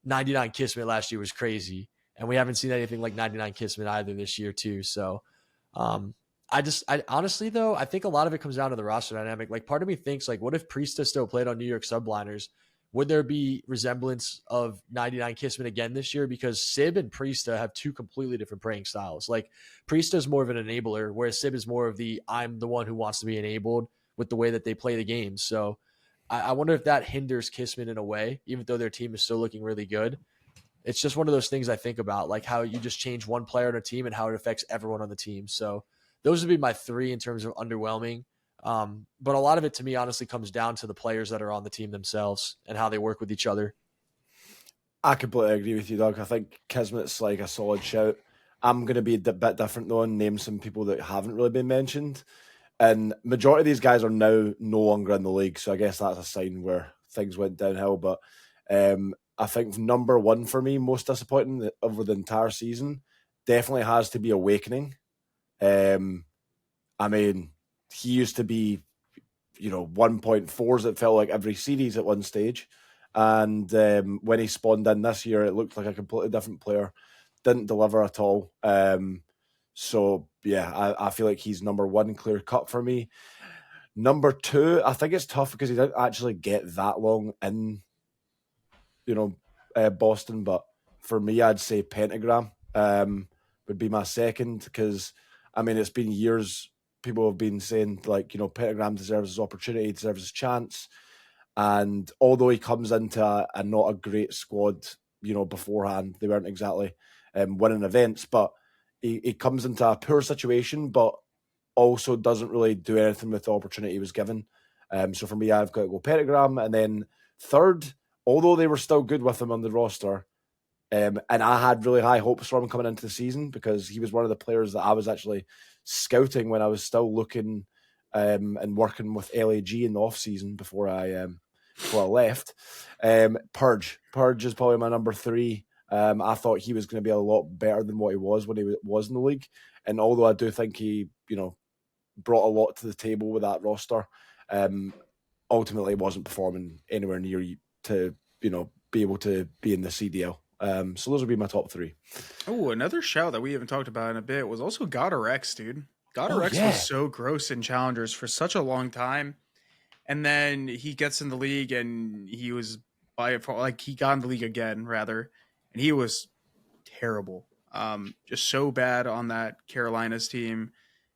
99 Kismet last year was crazy, and we haven't seen anything like 99 Kismet either this year too. So I honestly though, I think a lot of it comes down to the roster dynamic. Like part of me thinks like, what if Priesta still played on New York subliners? Would there be resemblance of 99 Kismet again this year? Because Sib and Priesta have two completely different playing styles. Like Priesta is more of an enabler, whereas Sib is more of the I'm the one who wants to be enabled with the way that they play the game. So I wonder if that hinders Kismet in a way, even though their team is still looking really good. It's just one of those things I think about, like how you just change one player on a team and how it affects everyone on the team. So those would be my three in terms of underwhelming. But a lot of it to me honestly comes down to the players that are on the team themselves and how they work with each other. I completely agree with you, Doug. I think Kismet's like a solid shout. I'm going to be a bit different though and name some people that haven't really been mentioned. And majority of these guys are now no longer in the league, so I guess that's a sign where things went downhill. But I think number one for me, most disappointing over the entire season, definitely has to be Awakening. I mean, he used to be, 1.4s, it felt like every series at one stage. And when he spawned in this year, it looked like a completely different player. Didn't deliver at all. So, yeah, I feel like he's number one, clear cut for me. Number two, I think it's tough because he didn't actually get that long in, Boston. But for me, I'd say Pentagram would be my second because, I mean, it's been years. People have been saying, like, Pentagram deserves his opportunity, deserves his chance. And although he comes into a not a great squad, beforehand, they weren't exactly winning events, but he comes into a poor situation, but also doesn't really do anything with the opportunity he was given. So for me, I've got to go Pentagram. And then third, although they were still good with him on the roster, and I had really high hopes for him coming into the season because he was one of the players that I was actually scouting when I was still looking and working with LAG in the off season before I left. Purge is probably my number three. I thought he was going to be a lot better than what he was when he was in the league. And although I do think he, brought a lot to the table with that roster, ultimately wasn't performing anywhere near to, be able to be in the CDL. So those would be my top three. Oh, another shout that we haven't talked about in a bit was also Goddard X, dude. Goddard X was so gross in challengers for such a long time. And then he gets in the league and he was he got in the league again rather. And he was terrible. Just so bad on that Carolinas team.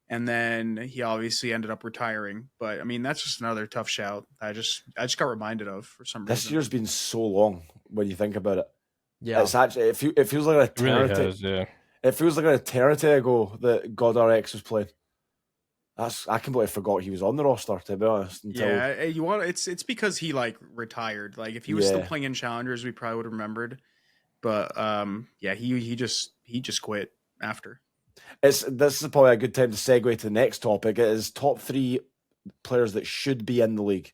And then he obviously ended up retiring. But I mean, that's just another tough shout. I just got reminded of for some reason. This year's been so long when you think about it. Yeah, it's actually it feels like an eternity. Really has, yeah. It feels like an eternity ago that God RX was playing. I completely forgot he was on the roster, to be honest. It's because he retired. Like if he was still playing in challengers, we probably would have remembered. But he just quit after. This is probably a good time to segue to the next topic. It is top three players that should be in the league.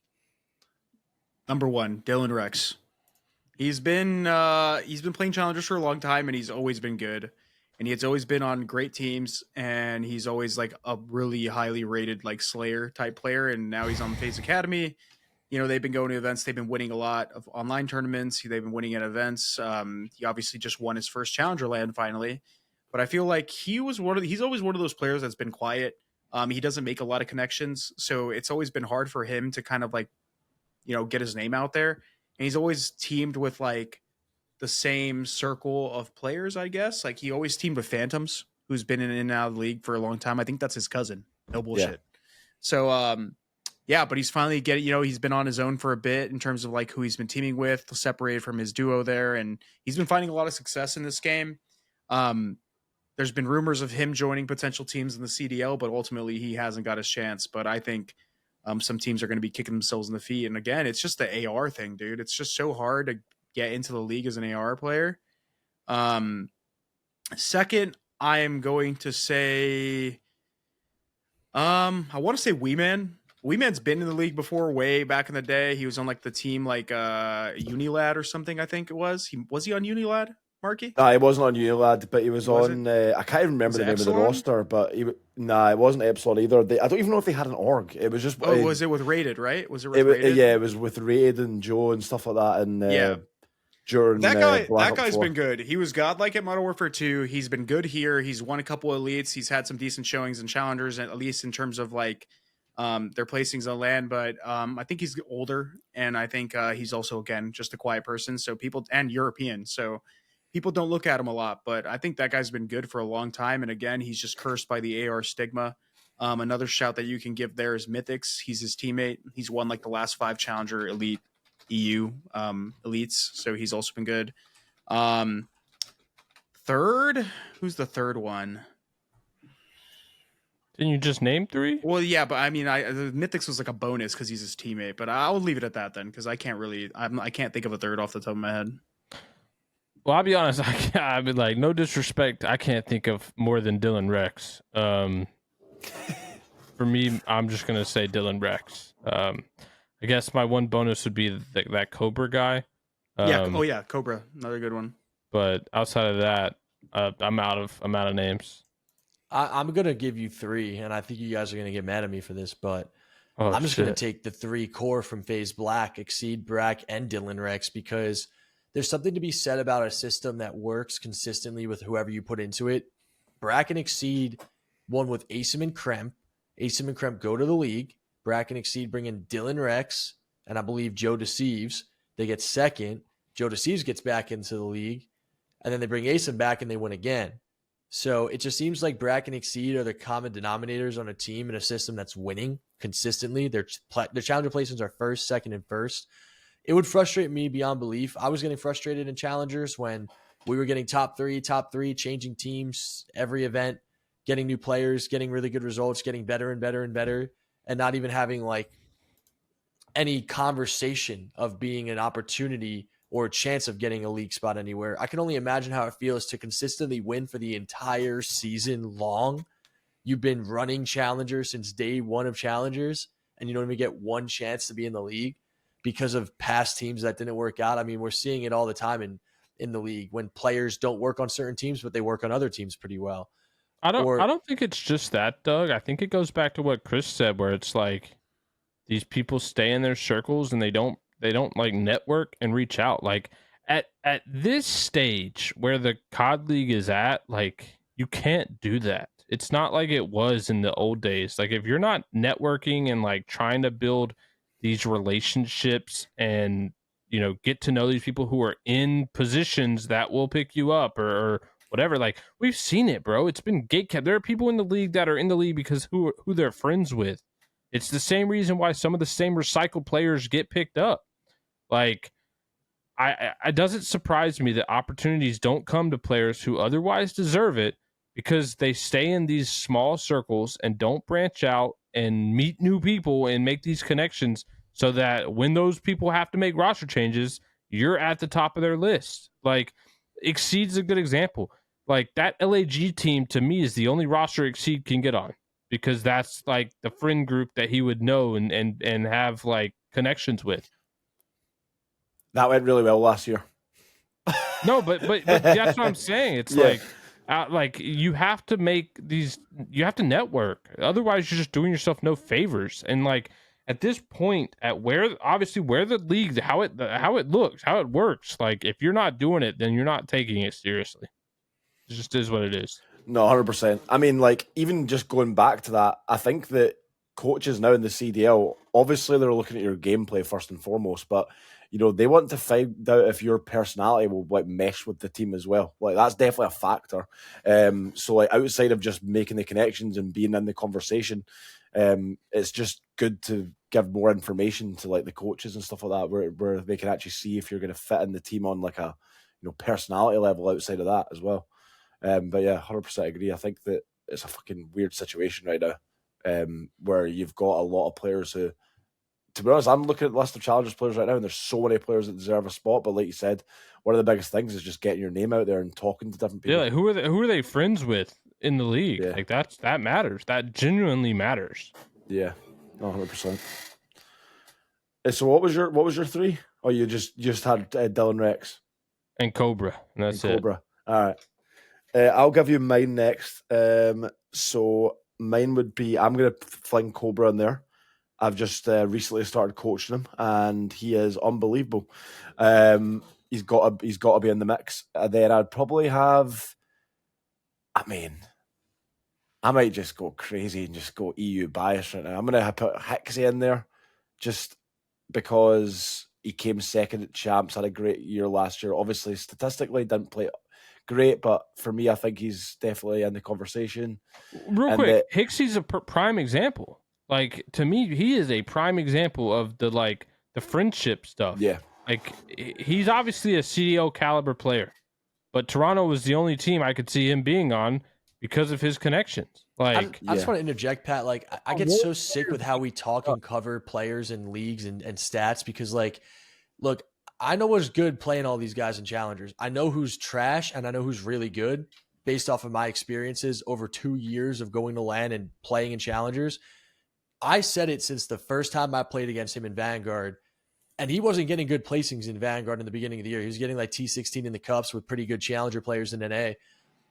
Number one, Dylan Rex. He's been playing challengers for a long time, and he's always been good. And he's always been on great teams, and he's always like a really highly rated Slayer type player. And now he's on the FaZe Academy. They've been going to events. They've been winning a lot of online tournaments. They've been winning at events. He obviously just won his first Challenger LAN finally. But I feel like he's always one of those players that's been quiet, He doesn't make a lot of connections, so it's always been hard for him to kind of like, get his name out there. And he's always teamed with like the same circle of players, I guess. Like he always teamed with Phantoms, who's been in and out of the league for a long time. I think that's his cousin. No bullshit. So, yeah, but he's finally he's been on his own for a bit in terms of like who he's been teaming with, separated from his duo there. And he's been finding a lot of success in this game. There's been rumors of him joining potential teams in the CDL, but ultimately he hasn't got his chance. But I think some teams are going to be kicking themselves in the feet. And again, it's just the AR thing, dude. It's just so hard to get into the league as an AR player. Second, I am going to say, I want to say WeeMan. WeeMan's been in the league before, way back in the day. He was on like the team like Unilad or something, I think it was. Was he on Unilad, Marky? Nah, he wasn't on Unilad, but he was Was on. I can't even remember the name Epsilon? of the roster, but it wasn't Epsilon either. I don't even know if they had an org. It was just. Was it with Rated, right? Was it with Rated? Yeah, it was with Rated and Joe and stuff like that. And during that Black guy's Ops 4. been good. He was godlike at Modern Warfare 2. He's been good here. He's won a couple of elites. He's had some decent showings and challengers, at least in terms of like their placings on land. But I think he's older, and I think he's also again just a quiet person. So and European, so people don't look at him a lot. But I think that guy's been good for a long time. And again, he's just cursed by the AR stigma. Another shout that you can give there is Mythics. He's his teammate. He's won like the last 5 Challenger Elite EU elites, so he's also been good. Third, who's the third one? Didn't you just name 3? Well, yeah, but I mean, the Mythics was like a bonus because he's his teammate, but I'll leave it at that then because I can't think of a third off the top of my head. Well, I'll be honest. I've been like, no disrespect, I can't think of more than Dylan Rex. For me, I'm just gonna say Dylan Rex. I guess my one bonus would be that Cobra guy. Yeah, Cobra, another good one. But outside of that, I'm out of names. I'm gonna give you 3, and I think you guys are gonna get mad at me for this, but I'm just gonna take the 3 core from FaZe Black, Exceed, Brack, and Dylan Rex, because there's something to be said about a system that works consistently with whoever you put into it. Brack and Exceed won with Asim and Kremp. Asim and Kremp go to the league. Brack and Exceed bring in Dylan Rex, and I believe Joe Deceives. They get second. Joe Deceives gets back into the league, and then they bring Asim back and they win again. So it just seems like Brack and Exceed are the common denominators on a team in a system that's winning consistently. Their challenger placements are first, second, and first. It would frustrate me beyond belief. I was getting frustrated in challengers when we were getting top three, changing teams every event, getting new players, getting really good results, getting better and better and better, and not even having like any conversation of being an opportunity or a chance of getting a league spot anywhere. I can only imagine how it feels to consistently win for the entire season long. You've been running challengers since day one of challengers, and you don't even get one chance to be in the league because of past teams that didn't work out. I mean, we're seeing it all the time in the league when players don't work on certain teams, but they work on other teams pretty well. I don't think it's just that, Doug. I think it goes back to what Chris said, where it's like these people stay in their circles and they don't like network and reach out. Like at this stage where the COD League is at, like you can't do that. It's not like it was in the old days. Like if you're not networking and like trying to build these relationships and, you know, get to know these people who are in positions that will pick you up or whatever. Like we've seen it, bro. It's been gatekept. There are people in the league that are in the league because who they're friends with. It's the same reason why some of the same recycled players get picked up. Like, it doesn't surprise me that opportunities don't come to players who otherwise deserve it because they stay in these small circles and don't branch out and meet new people and make these connections so that when those people have to make roster changes, you're at the top of their list. Like, Exceed's a good example. Like, that LAG team, to me, is the only roster Exceed can get on because that's, like, the friend group that he would know and have, like, connections with. That went really well last year. No, but that's what I'm saying. It's like you have to make these, you have to network. Otherwise, you're just doing yourself no favors. And like at this point, at where the league, how it looks, how it works. Like if you're not doing it, then you're not taking it seriously. It just is what it is. No, 100%. I mean, like, even just going back to that, I think that coaches now in the CDL, obviously they're looking at your gameplay first and foremost, but they want to find out if your personality will like mesh with the team as well. Like that's definitely a factor. So like outside of just making the connections and being in the conversation, it's just good to give more information to like the coaches and stuff like that, where they can actually see if you're going to fit in the team on like a personality level outside of that as well. But yeah, 100% agree. I think that it's a fucking weird situation right now, where you've got a lot of players who, to be honest, I'm looking at the list of Challengers players right now, and there's so many players that deserve a spot. But like you said, one of the biggest things is just getting your name out there and talking to different people. Yeah, like who are they friends with in the league? Yeah. Like that matters. That genuinely matters. Yeah, 100%. So what was your three? Oh, you just had Dylan Rex And Cobra, and that's and it. Cobra. All right. I'll give you mine next. So mine would be, I'm going to fling Cobra in there. I've just recently started coaching him, and he is unbelievable. He's got to be in the mix. Then I'd probably have. I mean, I might just go crazy and just go EU bias right now. I'm going to put Hixie in there, just because he came second at champs, had a great year last year. Obviously, statistically, didn't play great, but for me, I think he's definitely in the conversation. Real quick, Hixie's a prime example. Like, to me, he is a prime example of the friendship stuff. Yeah. Like, he's obviously a CDL caliber player, but Toronto was the only team I could see him being on because of his connections. Like, I just want to interject, Pat. Like, I get so sick with how we talk and cover players and leagues and stats because, like, look, I know what's good playing all these guys in challengers. I know who's trash and I know who's really good based off of my experiences over 2 years of going to LAN and playing in challengers. I said it since the first time I played against him in Vanguard, and he wasn't getting good placings in Vanguard in the beginning of the year. He was getting like T16 in the cups with pretty good challenger players in NA.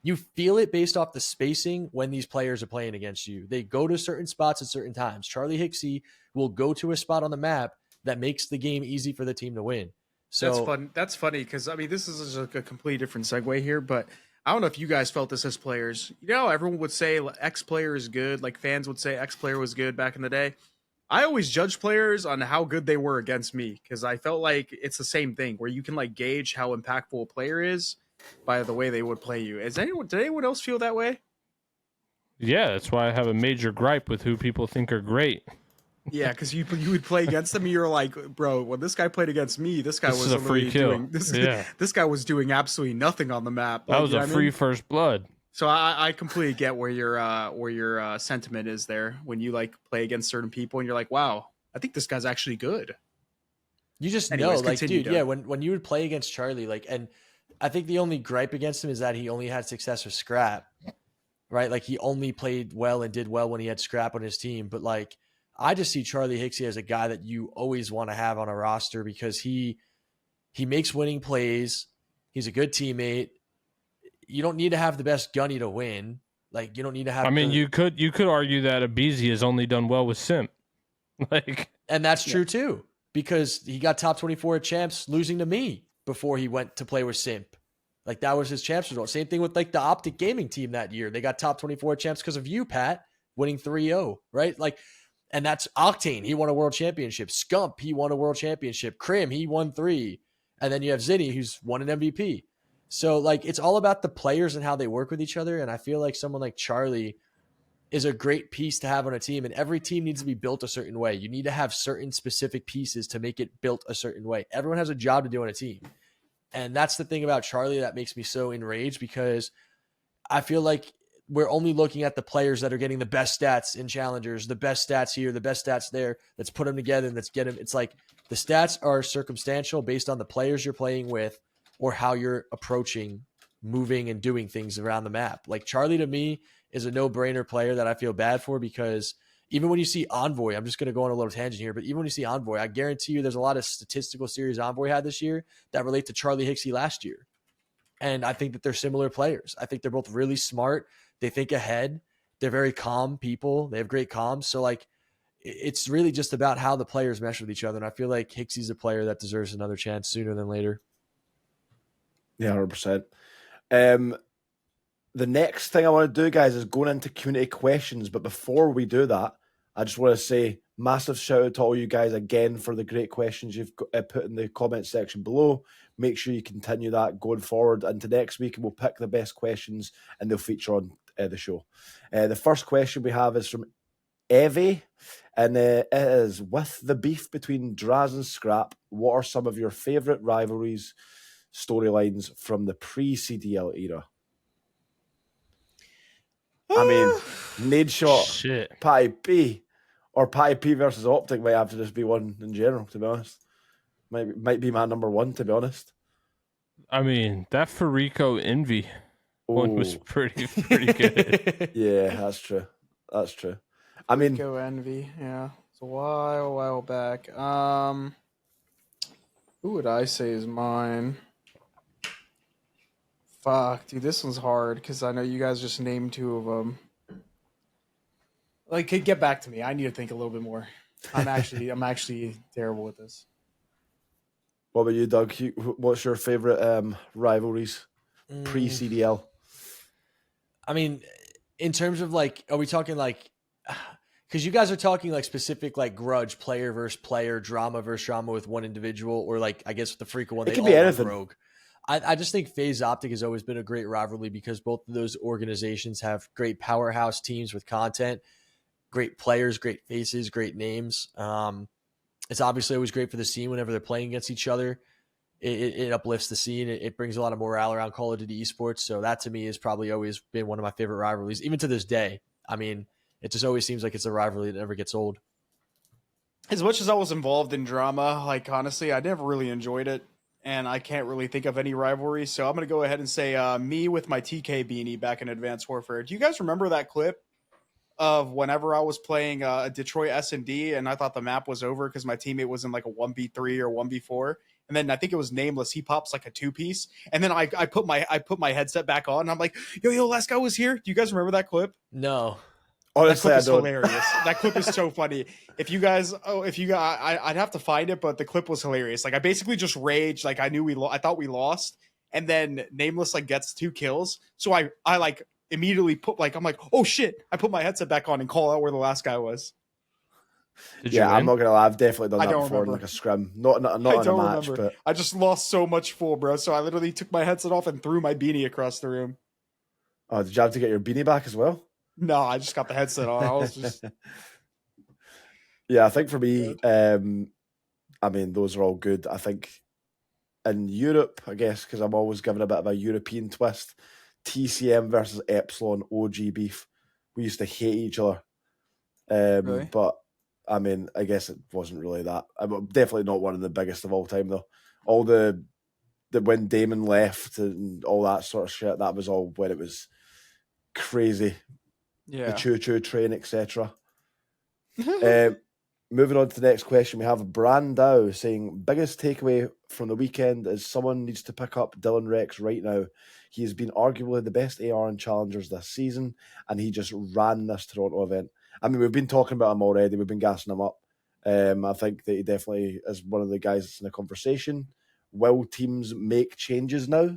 You feel it based off the spacing when these players are playing against you. They go to certain spots at certain times. Charlie Hixie will go to a spot on the map that makes the game easy for the team to win. So that's fun. That's funny because I mean this is like a completely different segue here, but I don't know if you guys felt this as players. Everyone would say X player is good. Like fans would say X player was good back in the day. I always judge players on how good they were against me because I felt like it's the same thing where you can like gauge how impactful a player is by the way they would play you. Did anyone else feel that way? yeah, that's why I have a major gripe with who people think are great. Yeah, because you would play against them, and you're like, bro, when this guy played against me, this guy was a free kill. doing this guy was doing absolutely nothing on the map. That was a free first blood. So I completely get where your sentiment is there when you like play against certain people and you're like, wow, I think this guy's actually good. You just know, like, dude, yeah, when you would play against Charlie, like, and I think the only gripe against him is that he only had success with Scrap, right? Like he only played well and did well when he had Scrap on his team. But like, I just see Charlie Hixie as a guy that you always want to have on a roster because he makes winning plays. He's a good teammate. You don't need to have the best gunny to win. Like you don't need to have. I mean, you could argue that Abizi has only done well with Simp, and that's true too because he got top 24 at champs, losing to me before he went to play with Simp. Like that was his champs result. Same thing with like the OpTic Gaming team that year. They got top 24 at champs because of you, Pat, winning 3-0, right? Like, and that's Octane. He won a world championship. Scump, he won a world championship. Krim, he won 3. And then you have Zinni, who's won an MVP. So like, it's all about the players and how they work with each other. And I feel like someone like Charlie is a great piece to have on a team. And every team needs to be built a certain way. You need to have certain specific pieces to make it built a certain way. Everyone has a job to do on a team. And that's the thing about Charlie that makes me so enraged because I feel like we're only looking at the players that are getting the best stats in challengers, the best stats here, the best stats there. Let's put them together and let's get them. It's like the stats are circumstantial based on the players you're playing with or how you're approaching, moving and doing things around the map. Like Charlie to me is a no-brainer player that I feel bad for because even when you see Envoy, I'm just going to go on a little tangent here, but even when you see Envoy, I guarantee you there's a lot of statistical series Envoy had this year that relate to Charlie Hixie last year. And I think that they're similar players. I think they're both really smart. They think ahead. They're very calm people. They have great comms. So like, it's really just about how the players mesh with each other. And I feel like Hixie's a player that deserves another chance sooner than later. Yeah, 100%. The next thing I want to do, guys, is going into community questions. But before we do that, I just want to say massive shout out to all you guys again for the great questions you've put in the comment section below. Make sure you continue that going forward into next week, and we'll pick the best questions and they'll feature on the show. The first question we have is from Evie, and it is: with the beef between Drazah and Scrap, what are some of your favourite rivalries storylines from the pre-CDL era? I mean, Nade Shot, Shit. Patty P, or Patty P versus OpTic might have to just be one in general, to be honest. Might be my number one, to be honest. I mean, that Farico Envy one was Ooh. pretty good. Yeah, that's true. That's true. I mean, Go Envy, yeah. It's a while back. Who would I say is mine? Fuck, dude, this one's hard because I know you guys just named two of them. Like, get back to me. I need to think a little bit more. I'm actually terrible with this. what about you, Doug? What's your favourite rivalries pre-CDL? I mean, in terms of like, are we talking like, because you guys are talking like specific like grudge, player versus player, drama versus drama with one individual, or like, I guess with the Freako one, It they could all be went anything. rogue. I just think FaZe OpTic has always been a great rivalry because both of those organizations have great powerhouse teams with content, great players, great faces, great names. It's obviously always great for the scene whenever they're playing against each other. It uplifts the scene. It brings a lot of morale around Call of Duty esports. So that to me has probably always been one of my favorite rivalries, even to this day. I mean, it just always seems like it's a rivalry that never gets old. As much as I was involved in drama, like, honestly, I never really enjoyed it. And I can't really think of any rivalries. So I'm going to go ahead and say me with my TK beanie back in Advanced Warfare. Do you guys remember that clip of whenever I was playing Detroit S&D and I thought the map was over because my teammate was in like a 1v3 or 1v4? And then I think it was Nameless. He pops like a 2-piece. And then I put my headset back on. And I'm like, yo, last guy was here. Do you guys remember that clip? No. Honestly, That I clip is don't. hilarious. That clip is so funny. I'd have to find it, but the clip was hilarious. Like, I basically just raged. Like, I thought we lost, and then Nameless like gets 2 kills. So I like immediately I'm like, oh shit! I put my headset back on and call out where the last guy was. Did you Yeah, win? I'm not gonna lie. I've definitely done I that don't before in remember. like a scrim, not I in a don't match. remember. But I just lost so much full, bro. So I literally took my headset off and threw my beanie across the room. oh, did you have to get your beanie back as well? No, I just got the headset on. I was just Yeah, I think for me, I mean, those are all good. I think in Europe, I guess, because I'm always given a bit of a European twist. TCM versus Epsilon OG beef. We used to hate each other. Really? But I mean, I guess it wasn't really that. I'm definitely not one of the biggest of all time, though. All the when Damon left and all that sort of shit, that was all when it was crazy. yeah. The choo-choo train, etc. Moving on to the next question, we have Brandau saying, biggest takeaway from the weekend is someone needs to pick up Dylan Rex right now. He has been arguably the best AR in Challengers this season, and he just ran this Toronto event. I mean, we've been talking about him already. We've been gassing him up. I think that he definitely is one of the guys that's in the conversation. Will teams make changes now?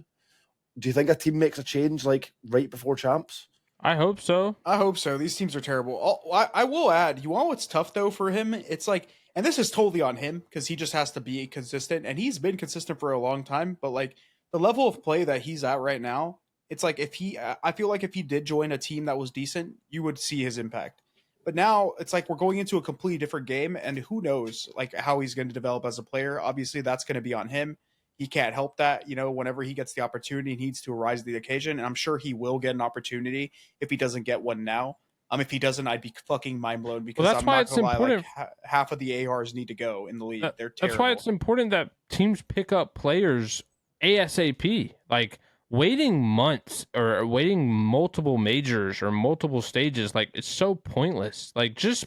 Do you think a team makes a change like right before champs? I hope so. I hope so. These teams are terrible. I will add, you want what's tough though for him? It's like, and this is totally on him because he just has to be consistent, and he's been consistent for a long time. But like the level of play that he's at right now, it's like I feel like if he did join a team that was decent, you would see his impact. But now it's like we're going into a completely different game, and who knows like how he's going to develop as a player. Obviously, that's going to be on him. He can't help that, whenever he gets the opportunity, he needs to rise to the occasion. And I'm sure he will get an opportunity if he doesn't get one now. If he doesn't, I'd be fucking mind blown because that's I'm why not it's gonna lie, important. like half of the ARs need to go in the league. They're terrible. That's why it's important that teams pick up players ASAP. Like waiting months or waiting multiple majors or multiple stages, like it's so pointless. Like just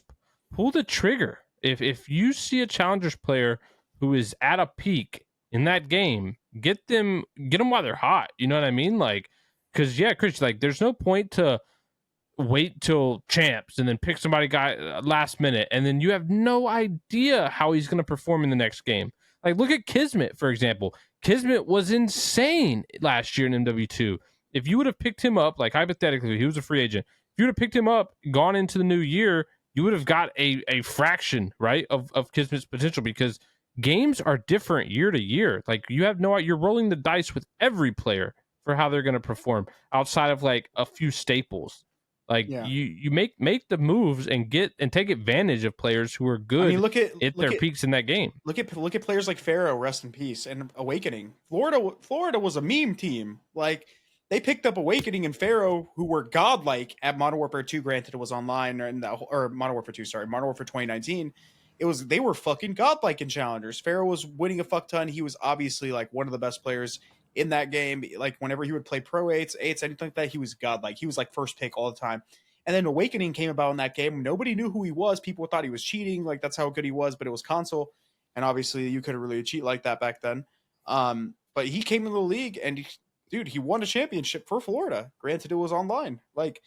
pull the trigger. If you see a challengers player who is at a peak in that game, get them while they're hot. You know what I mean? Like, because Chris, like, there's no point to wait till champs and then pick somebody last minute, and then you have no idea how he's going to perform in the next game. Like, look at Kismet, for example. Kismet was insane last year in MW2. if you would have picked him up, like hypothetically, he was a free agent. If you would have picked him up, gone into the new year, you would have got a fraction, right, of Kismet's potential, because games are different year to year. Like, you have no, you're rolling the dice with every player for how they're going to perform outside of like a few staples. Like, Yeah. you make the moves and take advantage of players who are good. I mean, look at at their peaks in that game. Look at players like Pharaoh, rest in peace, and Awakening. Florida was a meme team. Like, they picked up Awakening and Pharaoh, who were godlike at Modern Warfare 2. Granted, it was online, or Modern Warfare 2. Sorry, Modern Warfare 2019. They were fucking godlike in challengers. Pharaoh was winning a fuck ton. He was obviously like one of the best players in that game. Like, whenever he would play pro eights, anything like that, he was godlike. He was like first pick all the time. And then Awakening came about in that game. Nobody knew who he was. People thought he was cheating. Like, that's how good he was, but it was console. And obviously you couldn't really cheat like that back then. But he came into the league and he won a championship for Florida. Granted, it was online. Like,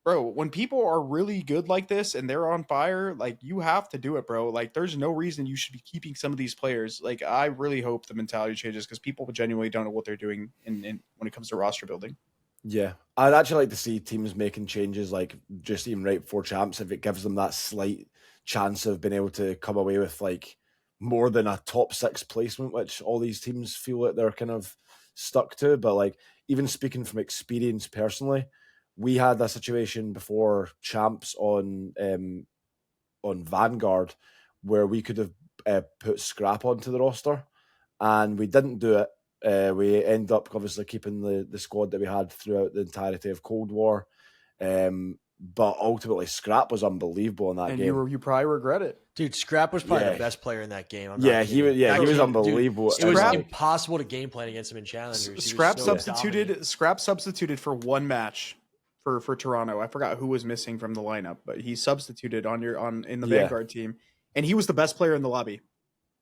bro, when people are really good like this and they're on fire, like, you have to do it, bro. Like, there's no reason you should be keeping some of these players. Like, I really hope the mentality changes, because people genuinely don't know what they're doing in when it comes to roster building. Yeah, I'd actually like to see teams making changes, like just even right before champs, if it gives them that slight chance of being able to come away with like more than a top 6 placement, which all these teams feel like they're kind of stuck to. But like, even speaking from experience personally, we had a situation before champs on Vanguard where we could have put Scrap onto the roster, and we didn't do it. We end up obviously keeping the squad that we had throughout the entirety of Cold War. But ultimately, Scrap was unbelievable in that game. And you probably regret it. Dude, Scrap was probably the best player in that game. He was unbelievable. Dude, it was impossible to game plan against him in challengers. Scrap substituted for one match for Toronto. I forgot who was missing from the lineup, but he substituted in the Vanguard team, and he was the best player in the lobby.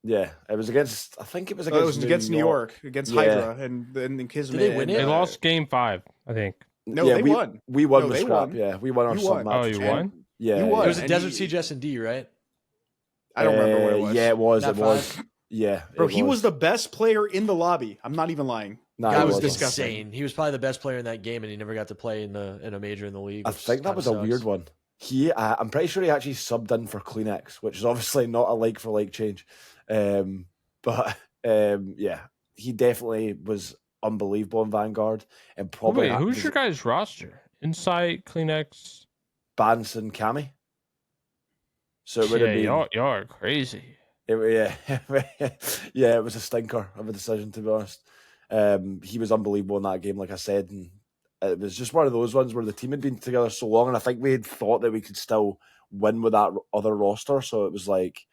Yeah, it was against. I think it was against New York, against Hydra, and Kismet. Did they win it? They lost game 5, I think. No, they won. We won with Scrap. Yeah, we won our sub match. Oh, you won? Yeah, you won. It was a Desert Siege S&D, right? I don't remember what it was. Yeah, it was. Not It was. five? Yeah, Bro, he was the best player in the lobby. I'm not even lying. No, Guy it was wasn't. insane. He was probably the best player in that game, and he never got to play in a major in the league. I think that was a weird one. I'm pretty sure he actually subbed in for Kleenex, which is obviously not a like for like change. But yeah, he definitely was unbelievable in Vanguard, and probably. Wait, who's your guys' roster? Insight, Kleenex, Banson, Cammy. So it would have been. Y'all are crazy. Yeah, it was a stinker of a decision, to be honest. He was unbelievable in that game, like I said, and it was just one of those ones where the team had been together so long, and I think we had thought that we could still win with that other roster. So it was like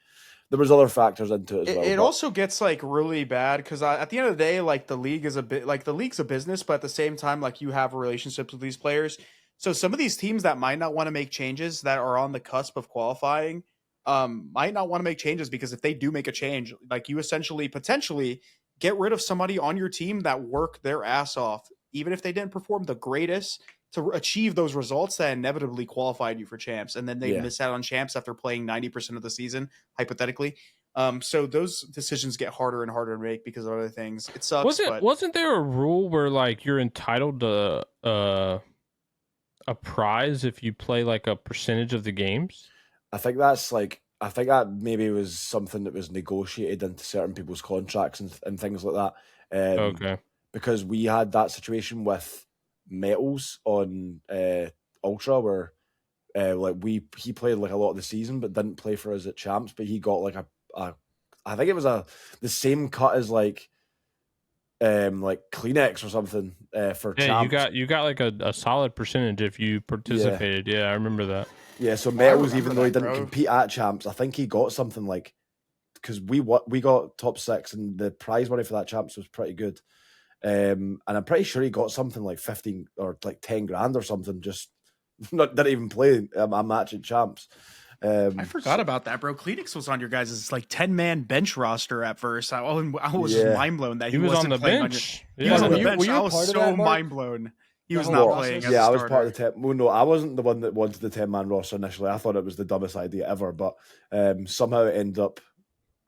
there was other factors into it as well. It also gets like really bad because at the end of the day, like the league's a business, but at the same time, like you have relationships with these players. So some of these teams that might not want to make changes that are on the cusp of qualifying might not want to make changes, because if they do make a change, like you essentially potentially get rid of somebody on your team that worked their ass off, even if they didn't perform the greatest, to achieve those results that inevitably qualified you for champs, and then they miss out on champs after playing 90% of the season, hypothetically. So those decisions get harder and harder to make because of other things. It sucks. Wasn't there a rule where like you're entitled to a prize if you play like a percentage of the games? I think that maybe was something that was negotiated into certain people's contracts and things like that. Okay. Because we had that situation with Metals on Ultra where he played like a lot of the season but didn't play for us at champs, but he got like a I think it was the same cut as like Kleenex or something for champs. You got like a solid percentage if you participated. Yeah, I remember that. Yeah, so Metals, even though he didn't compete at champs, I think he got something like, because we got top 6 and the prize money for that champs was pretty good. And I'm pretty sure he got something like 15 or like 10 grand or something, just didn't even play a match at champs. I forgot about that, bro. Kleenex was on your guys' like 10-man bench roster at first. I was just mind blown that he was wasn't on the playing bench. He was on the bench. Were you I was so mind blown. He was not playing. Yeah, I was part of the 10. Well, no, I wasn't the one that wanted the 10-man roster initially. I thought it was the dumbest idea ever, but somehow it ended up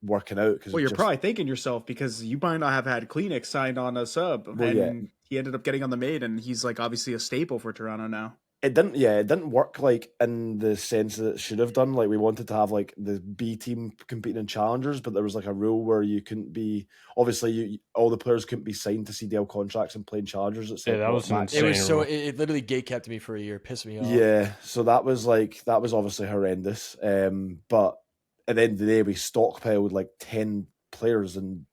working out. Well, you're probably thinking yourself, because you might not have had Kleenex signed on a sub, he ended up getting on the main, and he's like obviously a staple for Toronto now. It didn't work like in the sense that it should have done. Like we wanted to have like the B team competing in challengers, but there was like a rule where you couldn't be. Obviously, all the players couldn't be signed to CDL contracts and playing challengers. Yeah, that was an It was insane so rule. it literally gate kept me for a year, pissed me off. Yeah, so that was obviously horrendous. But at the end of the day, we stockpiled like 10 players, and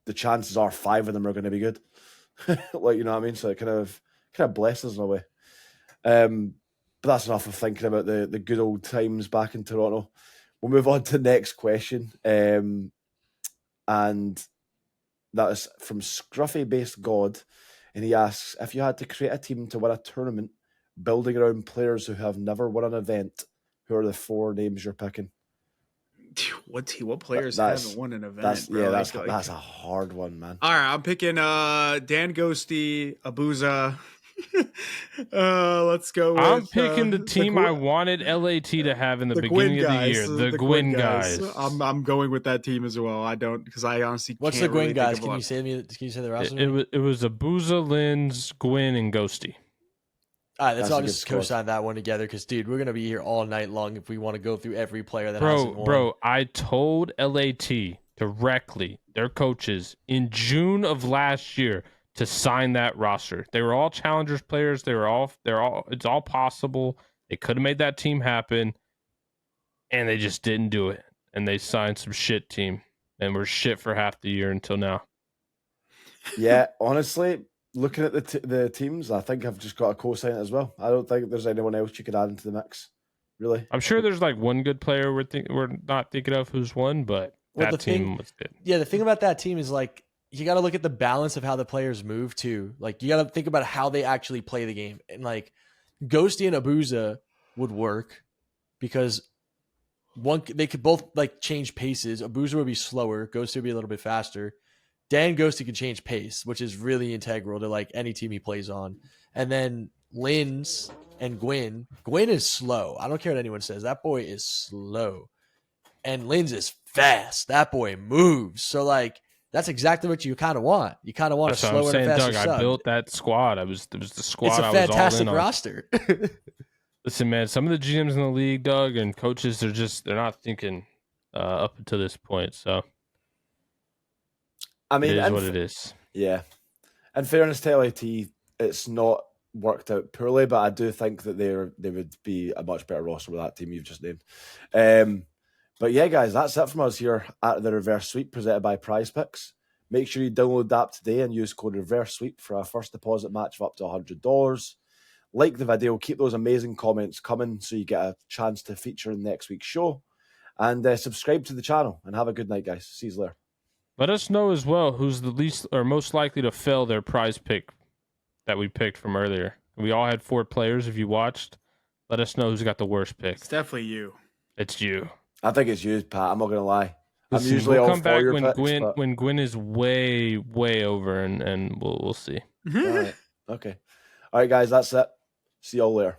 the chances are 5 of them are going to be good. Like, you know what I mean? So it kind of blessed us in a way. But that's enough of thinking about the good old times back in Toronto. We'll move on to the next question. And that is from Scruffy Based God. And he asks, if you had to create a team to win a tournament building around players who have never won an event, who are the 4 names you're picking? What players That's- haven't won an event? That's bro? that's a hard one, man. All right, I'm picking Dan Ghosty, Abuza. Let's go with, I'm picking the team I wanted LAT to have in the beginning of the year. The Gwyn guys. I'm going with that team as well. I don't, because I honestly What's can't the Gwyn really guys? think of Can you say the roster? It was Abuza, Linz, Gwyn, and Ghosty. All right, let's That's all a good just squad. co-sign that one together because, dude, we're gonna be here all night long if we want to go through every player that hasn't won. Bro, I told LAT directly, their coaches, in June of last year to sign that roster. They were all challengers players. It's all possible. They could have made that team happen, and they just didn't do it. And they signed some shit team, and we're shit for half the year until now. Yeah, honestly, looking at the teams, I think I've just got a co-sign it as well. I don't think there's anyone else you could add into the mix, really. I'm sure there's like one good player we're not thinking of who's won, but Well, that team was good. Yeah, the thing about that team is like you got to look at the balance of how the players move too. Like you got to think about how they actually play the game. And like Ghosty and Abuza would work because they could both like change paces. Abuza would be slower, Ghosty would be a little bit faster. Dan Ghosty could change pace, which is really integral to like any team he plays on. And then Linz and Gwyn is slow. I don't care what anyone says. That boy is slow. And Linz is fast. That boy moves. So like that's exactly what you kind of want. You kind of want a That's what I'm slower saying, and faster Doug. sub. I built that squad. It was the squad It's a I was all fantastic in on. roster. Listen, man, some of the GMs in the league, Doug, and coaches, they're not thinking up until this point. So I mean, it is and what it is. Yeah. In fairness to LAT, it's not worked out poorly, but I do think that they would be a much better roster with that team you've just named. But yeah, guys, that's it from us here at the Reverse Sweep presented by Prize Picks. Make sure you download the app today and use code Reverse Sweep for a first deposit match of up to $100. Like the video, keep those amazing comments coming so you get a chance to feature in next week's show. And subscribe to the channel and have a good night, guys. See you later. Let us know as well who's the least or most likely to fail their prize pick that we picked from earlier. We all had 4 players. If you watched, let us know who's got the worst pick. It's definitely you. It's you. I think it's you, Pat. I'm not going to lie. Listen, I'm usually we'll all come for back your when picks, but... Gwyn is way over, and we'll see. All right. Okay. All right, guys, that's it. See y'all later.